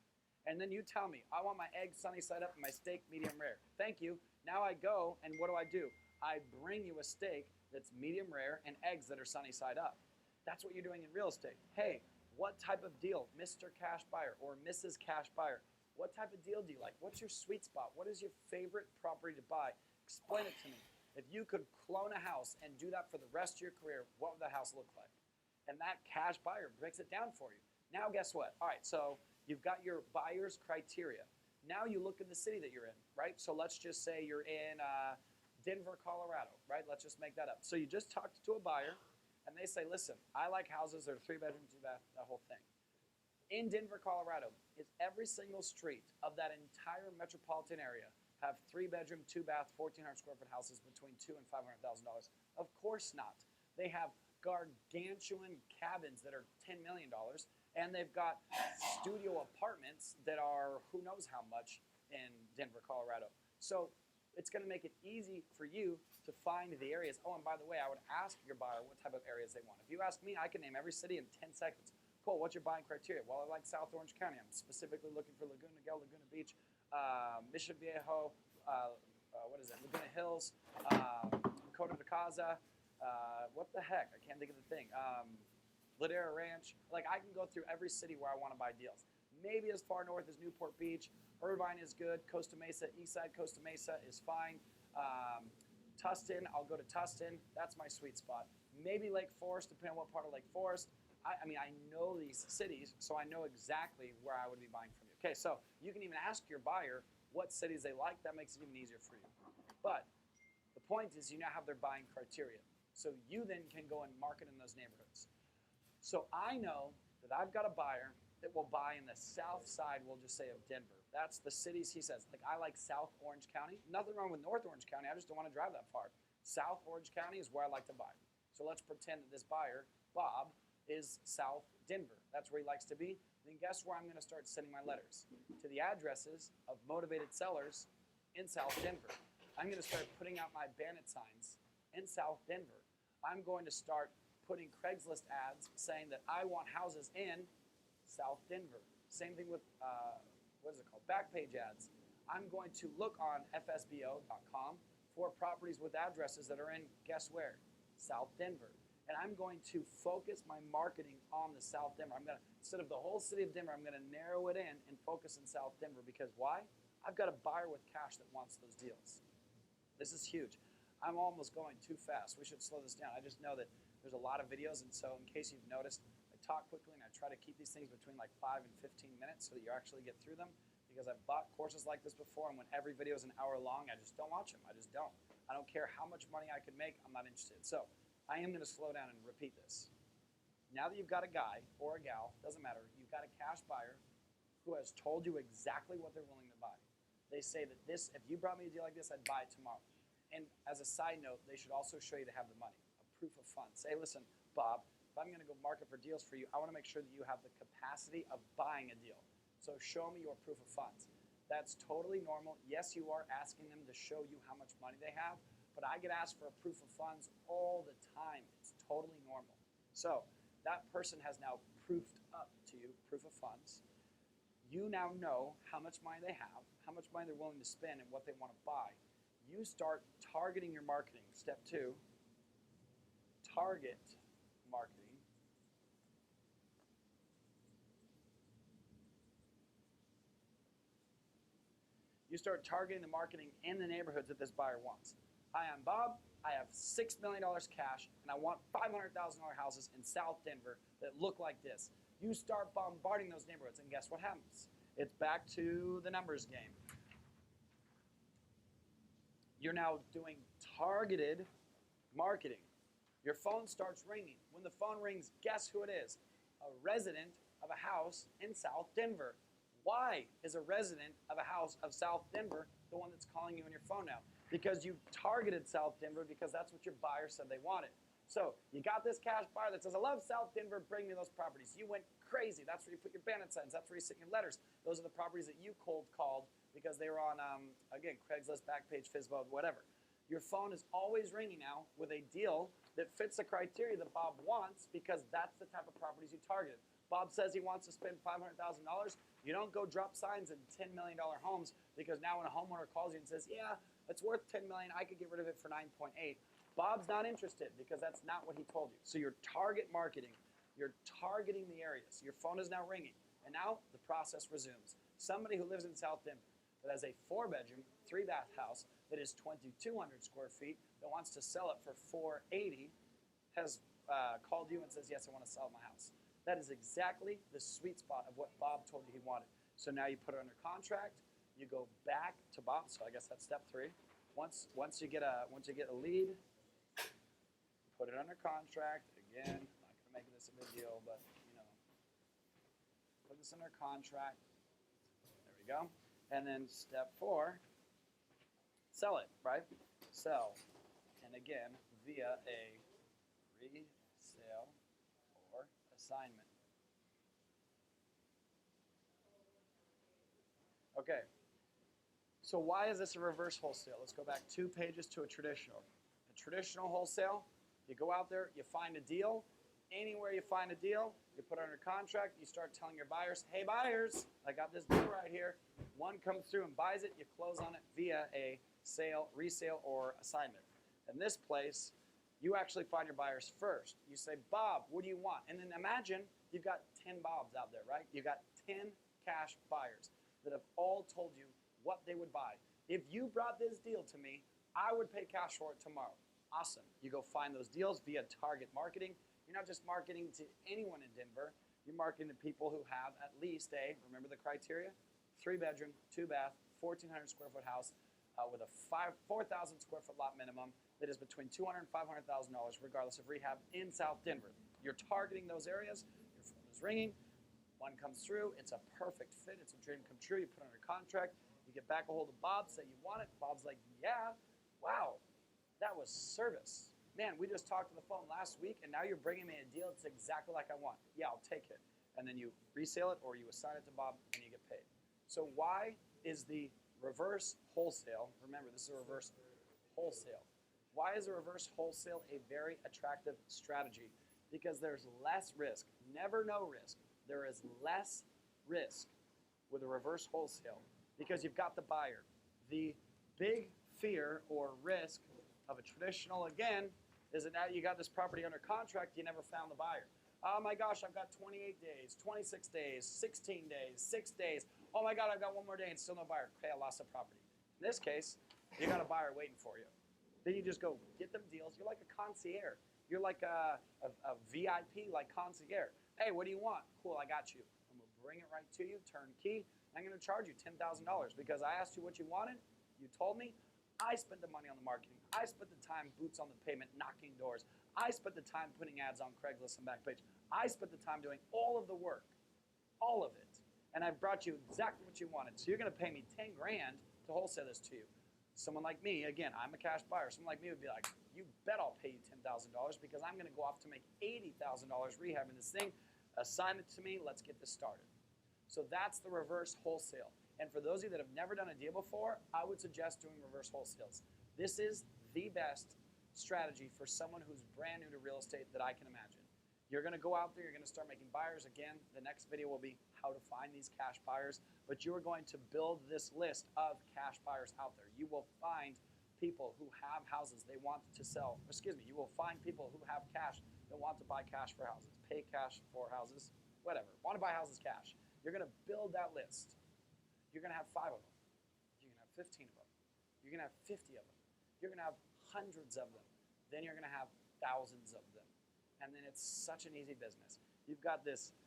And then you tell me, I want my eggs sunny side up and my steak medium rare. Thank you. Now I go, and what do? I bring you a steak that's medium rare and eggs that are sunny side up. That's what you're doing in real estate. Hey, what type of deal, Mr. Cash Buyer or Mrs. Cash Buyer? What type of deal do you like? What's your sweet spot? What is your favorite property to buy? Explain it to me. If you could clone a house and do that for the rest of your career, what would the house look like? And that cash buyer breaks it down for you. Now, guess what? All right, so you've got your buyer's criteria. Now you look at the city that you're in, right? So let's just say you're in Denver, Colorado, right? Let's just make that up. So you just talked to a buyer, and they say, listen, I like houses that are 3-bedroom, 2-bath, the whole thing. In Denver, Colorado, is every single street of that entire metropolitan area have 3-bedroom, 2-bath, 1,400 square foot houses between $200,000 and $500,000? Of course not. They have gargantuan cabins that are $10 million, and they've got studio apartments that are who knows how much in Denver, Colorado. So it's going to make it easy for you to find the areas. Oh, and by the way, I would ask your buyer what type of areas they want. If you ask me, I can name every city in 10 seconds. Cool, what's your buying criteria? Well, I like South Orange County. I'm specifically looking for Laguna Niguel, Laguna Beach, Mission Viejo, Laguna Hills, Costa de Casa, what the heck? I can't think of the thing. Ladera Ranch. Like, I can go through every city where I want to buy deals. Maybe as far north as Newport Beach. Irvine is good. Costa Mesa, east side Costa Mesa is fine. Tustin, I'll go to Tustin. That's my sweet spot. Maybe Lake Forest, depending on what part of Lake Forest. I mean, I know these cities, so I know exactly where I would be buying from you. Okay, so you can even ask your buyer what cities they like. That makes it even easier for you. But the point is you now have their buying criteria. So you then can go and market in those neighborhoods. So I know that I've got a buyer that will buy in the south side, we'll just say, of Denver. That's the cities he says. Like, I like South Orange County. Nothing wrong with North Orange County. I just don't want to drive that far. South Orange County is where I like to buy. So let's pretend that this buyer, Bob, is South Denver. That's where he likes to be. Then guess where I'm going to start sending my letters? To the addresses of motivated sellers in South Denver. I'm going to start putting out my bandit signs in South Denver. I'm going to start putting Craigslist ads saying that I want houses in South Denver. Same thing with, Backpage ads. I'm going to look on FSBO.com for properties with addresses that are in, guess where? South Denver. And I'm going to focus my marketing on the South Denver. I'm going to, instead of the whole city of Denver, I'm going to narrow it in and focus in South Denver. Because why? I've got a buyer with cash that wants those deals. This is huge. I'm almost going too fast. We should slow this down. I just know that there's a lot of videos, and so in case you've noticed, I talk quickly and I try to keep these things between like 5 and 15 minutes so that you actually get through them, because I've bought courses like this before, and when every video is an hour long, I just don't watch them. I just don't. I don't care how much money I could make. I'm not interested. So I am going to slow down and repeat this. Now that you've got a guy or a gal, doesn't matter, you've got a cash buyer who has told you exactly what they're willing to buy. They say that this, if you brought me a deal like this, I'd buy it tomorrow. And as a side note, they should also show you to have the money, a proof of funds. Say, listen, Bob, if I'm going to go market for deals for you, I want to make sure that you have the capacity of buying a deal. So show me your proof of funds. That's totally normal. Yes, you are asking them to show you how much money they have, but I get asked for a proof of funds all the time. It's totally normal. So that person has now proofed up to you, proof of funds. You now know how much money they have, how much money they're willing to spend, and what they want to buy. You start targeting your marketing. Step 2, target marketing. You start targeting the marketing in the neighborhoods that this buyer wants. Hi, I'm Bob. I have $6 million cash, and I want $500,000 houses in South Denver that look like this. You start bombarding those neighborhoods, and guess what happens? It's back to the numbers game. You're now doing targeted marketing. Your phone starts ringing. When the phone rings, guess who it is? A resident of a house in South Denver. Why is a resident of a house of South Denver the one that's calling you on your phone now? Because you targeted South Denver, because that's what your buyer said they wanted. So you got this cash buyer that says, I love South Denver, bring me those properties. You went crazy. That's where you put your bandit signs. That's where you sent your letters. Those are the properties that you cold called because they were on, again, Craigslist, Backpage, FSBO, whatever. Your phone is always ringing now with a deal that fits the criteria that Bob wants, because that's the type of properties you targeted. Bob says he wants to spend $500,000. You don't go drop signs in $10 million homes, because now when a homeowner calls you and says, yeah, it's worth $10 million, I could get rid of it for 9.8. Bob's not interested because that's not what he told you. So you're target marketing. You're targeting the areas. Your phone is now ringing. And now the process resumes. Somebody who lives in South Denver that has a 4-bedroom, 3-bath house that is 2,200 square feet that wants to sell it for $480 has called you and says, yes, I want to sell my house. That is exactly the sweet spot of what Bob told you he wanted. So now you put it under contract. You go back to Bob. So I guess that's step 3. Once you get a lead, put it under contract. Again, I'm not going to make this a big deal, but put this under contract. There we go. And then step 4, sell it, right? Sell. And again, via a resale or assignment. Okay. So why is this a reverse wholesale? Let's go back 2 pages to a traditional. A traditional wholesale, you go out there, you find a deal. Anywhere you find a deal, you put it under contract, you start telling your buyers, hey buyers, I got this deal right here. One comes through and buys it, you close on it via a sale, resale, or assignment. In this place, you actually find your buyers first. You say, Bob, what do you want? And then imagine you've got 10 Bobs out there, right? You've got 10 cash buyers that have all told you what they would buy. If you brought this deal to me, I would pay cash for it tomorrow. Awesome. You go find those deals via target marketing. You're not just marketing to anyone in Denver. You're marketing to people who have at least remember the criteria? 3-bedroom, 2-bath, 1,400 square foot house with a 4,000 square foot lot minimum that is between $200,000 and $500,000 regardless of rehab in South Denver. You're targeting those areas. Your phone is ringing. One comes through. It's a perfect fit. It's a dream come true. You put it under contract. You get back a hold of Bob, say you want it. Bob's like, yeah, wow, that was service. Man, we just talked on the phone last week, and now you're bringing me a deal that's exactly like I want. Yeah, I'll take it. And then you resale it or you assign it to Bob and you get paid. So why is the reverse wholesale, remember this is a reverse wholesale, why is a reverse wholesale a very attractive strategy? Because there's less risk, never no risk. There is less risk with a reverse wholesale because you've got the buyer. The big fear or risk of a traditional, again, is that now you got this property under contract, you never found the buyer. Oh my gosh, I've got 28 days, 26 days, 16 days, 6 days. Oh my God, I've got one more day and still no buyer. Okay, I lost the property. In this case, you got a buyer waiting for you. Then you just go get them deals. You're like a concierge. You're like a VIP, like concierge. Hey, what do you want? Cool, I got you. I'm going to bring it right to you, turnkey. I'm going to charge you $10,000 because I asked you what you wanted. You told me. I spent the money on the marketing. I spent the time boots on the pavement, knocking doors. I spent the time putting ads on Craigslist and Backpage. I spent the time doing all of the work, all of it. And I brought you exactly what you wanted. So you're going to pay me 10 grand to wholesale this to you. Someone like me, again, I'm a cash buyer. Someone like me would be like, you bet I'll pay you $10,000 because I'm going to go off to make $80,000 rehabbing this thing. Assign it to me. Let's get this started. So that's the reverse wholesale. And for those of you that have never done a deal before, I would suggest doing reverse wholesales. This is the best strategy for someone who's brand new to real estate that I can imagine. You're going to go out there, you're going to start making buyers. Again, the next video will be how to find these cash buyers, but you are going to build this list of cash buyers out there. You will find people who have houses they want to sell. Excuse me, you will find people who have cash that want to buy cash for houses, pay cash for houses, whatever. Want to buy houses cash. You're going to build that list. You're going to have 5 of them. You're going to have 15 of them. You're going to have 50 of them. You're going to have hundreds of them. Then you're going to have thousands of them. And then it's such an easy business. You've got this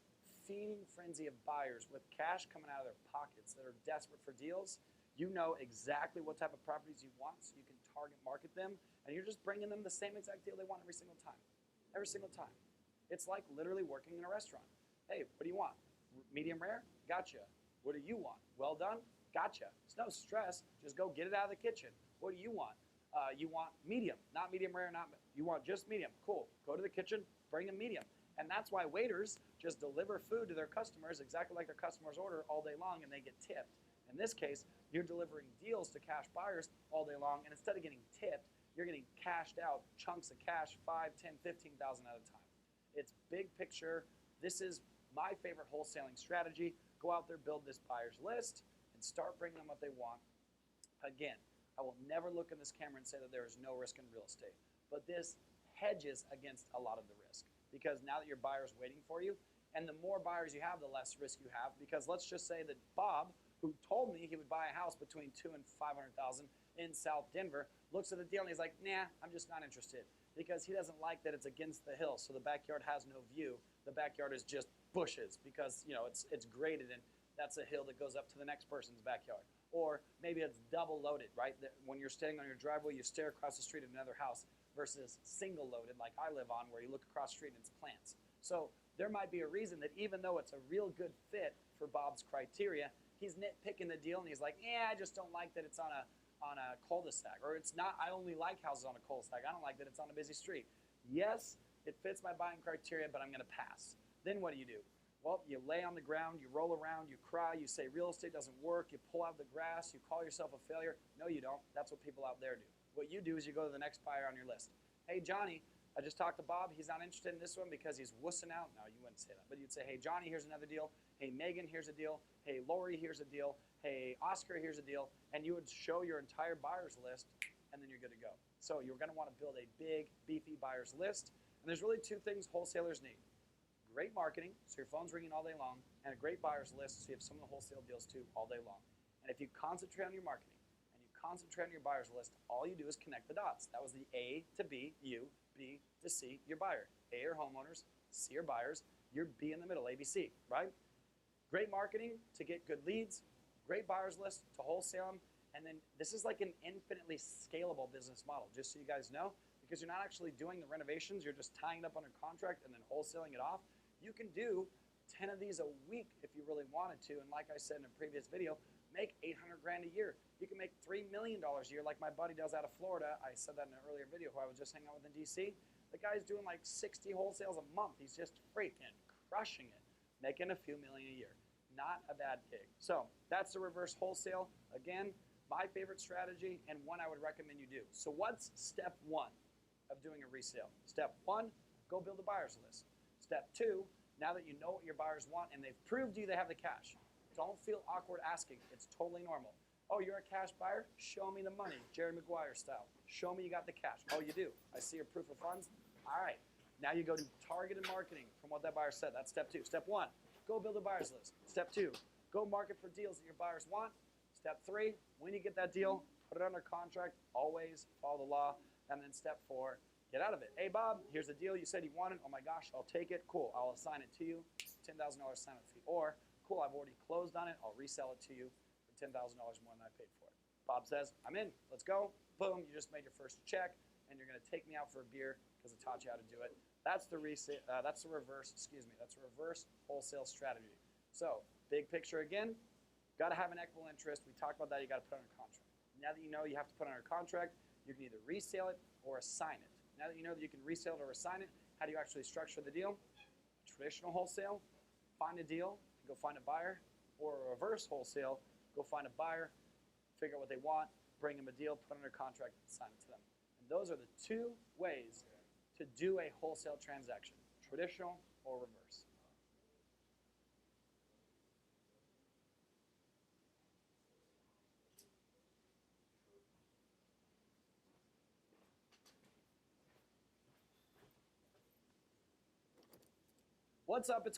feeding frenzy of buyers with cash coming out of their pockets that are desperate for deals. You know exactly what type of properties you want, so you can target market them, and you're just bringing them the same exact deal they want every single time. Every single time. It's like literally working in a restaurant. Hey, what do you want? Medium rare? Gotcha. What do you want? Well done? Gotcha. It's no stress. Just go get it out of the kitchen. What do you want? You want medium, not medium rare, you want just medium. Cool. Go to the kitchen, bring them medium. And that's why waiters just deliver food to their customers exactly like their customers order all day long, and they get tipped. In this case, you're delivering deals to cash buyers all day long, and instead of getting tipped, you're getting cashed out chunks of cash, 5, 10, 15,000 at a time. It's big picture. This is my favorite wholesaling strategy. Go out there, build this buyer's list, and start bringing them what they want. Again, I will never look in this camera and say that there is no risk in real estate. but this hedges against a lot of the risk because now that your buyer's waiting for you, and the more buyers you have, the less risk you have. Because let's just say that Bob, who told me he would buy a house between $200,000 and $500,000 in South Denver, looks at the deal and he's like, nah, I'm just not interested, because he doesn't like that it's against the hill, so the backyard has no view. The backyard is just bushes because it's graded, and that's a hill that goes up to the next person's backyard. Or maybe it's double loaded, right? When you're standing on your driveway, you stare across the street at another house versus single loaded like I live on, where you look across the street and it's plants. So there might be a reason that even though it's a real good fit for Bob's criteria, he's nitpicking the deal and he's like, yeah, I just don't like that it's on a cul-de-sac, or it's not, I only like houses on a cul-de-sac. I don't like that it's on a busy street. Yes, it fits my buying criteria, but I'm going to pass. Then what do? Well, you lay on the ground, you roll around, you cry, you say real estate doesn't work, you pull out the grass, you call yourself a failure. No, you don't. That's what people out there do. What you do is you go to the next buyer on your list. Hey, Johnny, I just talked to Bob. He's not interested in this one because he's wussing out. No, you wouldn't say that. But you'd say, hey, Johnny, here's another deal. Hey, Megan, here's a deal. Hey, Lori, here's a deal. Hey, Oscar, here's a deal. And you would show your entire buyer's list, and then you're good to go. So you're going to want to build a big, beefy buyer's list. And there's really two things wholesalers need. Great marketing, so your phone's ringing all day long, and a great buyer's list, so you have some of the wholesale deals too all day long. And if you concentrate on your marketing and you concentrate on your buyer's list, all you do is connect the dots. That was the A to B, you, B to C, your buyer. A, your homeowners, C, your buyers, your B in the middle, ABC, right? Great marketing to get good leads, great buyer's list to wholesale them, and then this is like an infinitely scalable business model, just so you guys know, because you're not actually doing the renovations, you're just tying it up under contract and then wholesaling it off. You can do 10 of these a week if you really wanted to, and like I said in a previous video, make 800 grand a year. You can make $3 million a year like my buddy does out of Florida. I said that in an earlier video who I was just hanging out with in DC. The guy's doing like 60 wholesales a month. He's just freaking crushing it, making a few million a year. Not a bad gig. So that's the reverse wholesale. Again, my favorite strategy and one I would recommend you do. So what's step one of doing a resale? Step one, go build a buyer's list. Step two, now that you know what your buyers want and they've proved to you they have the cash, don't feel awkward asking. It's totally normal. Oh, you're a cash buyer? Show me the money, Jerry Maguire style. Show me you got the cash. Oh, you do. I see your proof of funds. All right. Now you go to targeted marketing from what that buyer said. That's step two. Step one, go build a buyer's list. Step two, go market for deals that your buyers want. Step three, when you get that deal, put it under contract. Always follow the law. And then step four, get out of it. Hey, Bob, here's the deal you said you wanted. Oh, my gosh, I'll take it. Cool. I'll assign it to you. $10,000 sign-up fee. Or, cool, I've already closed on it. I'll resell it to you for $10,000 more than I paid for it. Bob says, I'm in. Let's go. Boom, you just made your first check, and you're going to take me out for a beer because I taught you how to do it. That's the reverse wholesale strategy. So, big picture again, got to have an equitable interest. We talked about that. You got to put it under contract. Now that you know you have to put it under contract, you can either resale it or assign it. Now that you know that you can resale it or assign it, how do you actually structure the deal? Traditional wholesale, find a deal, go find a buyer, or a reverse wholesale, go find a buyer, figure out what they want, bring them a deal, put it under contract, and sign it to them. And those are the two ways to do a wholesale transaction, traditional or reverse. What's up? It's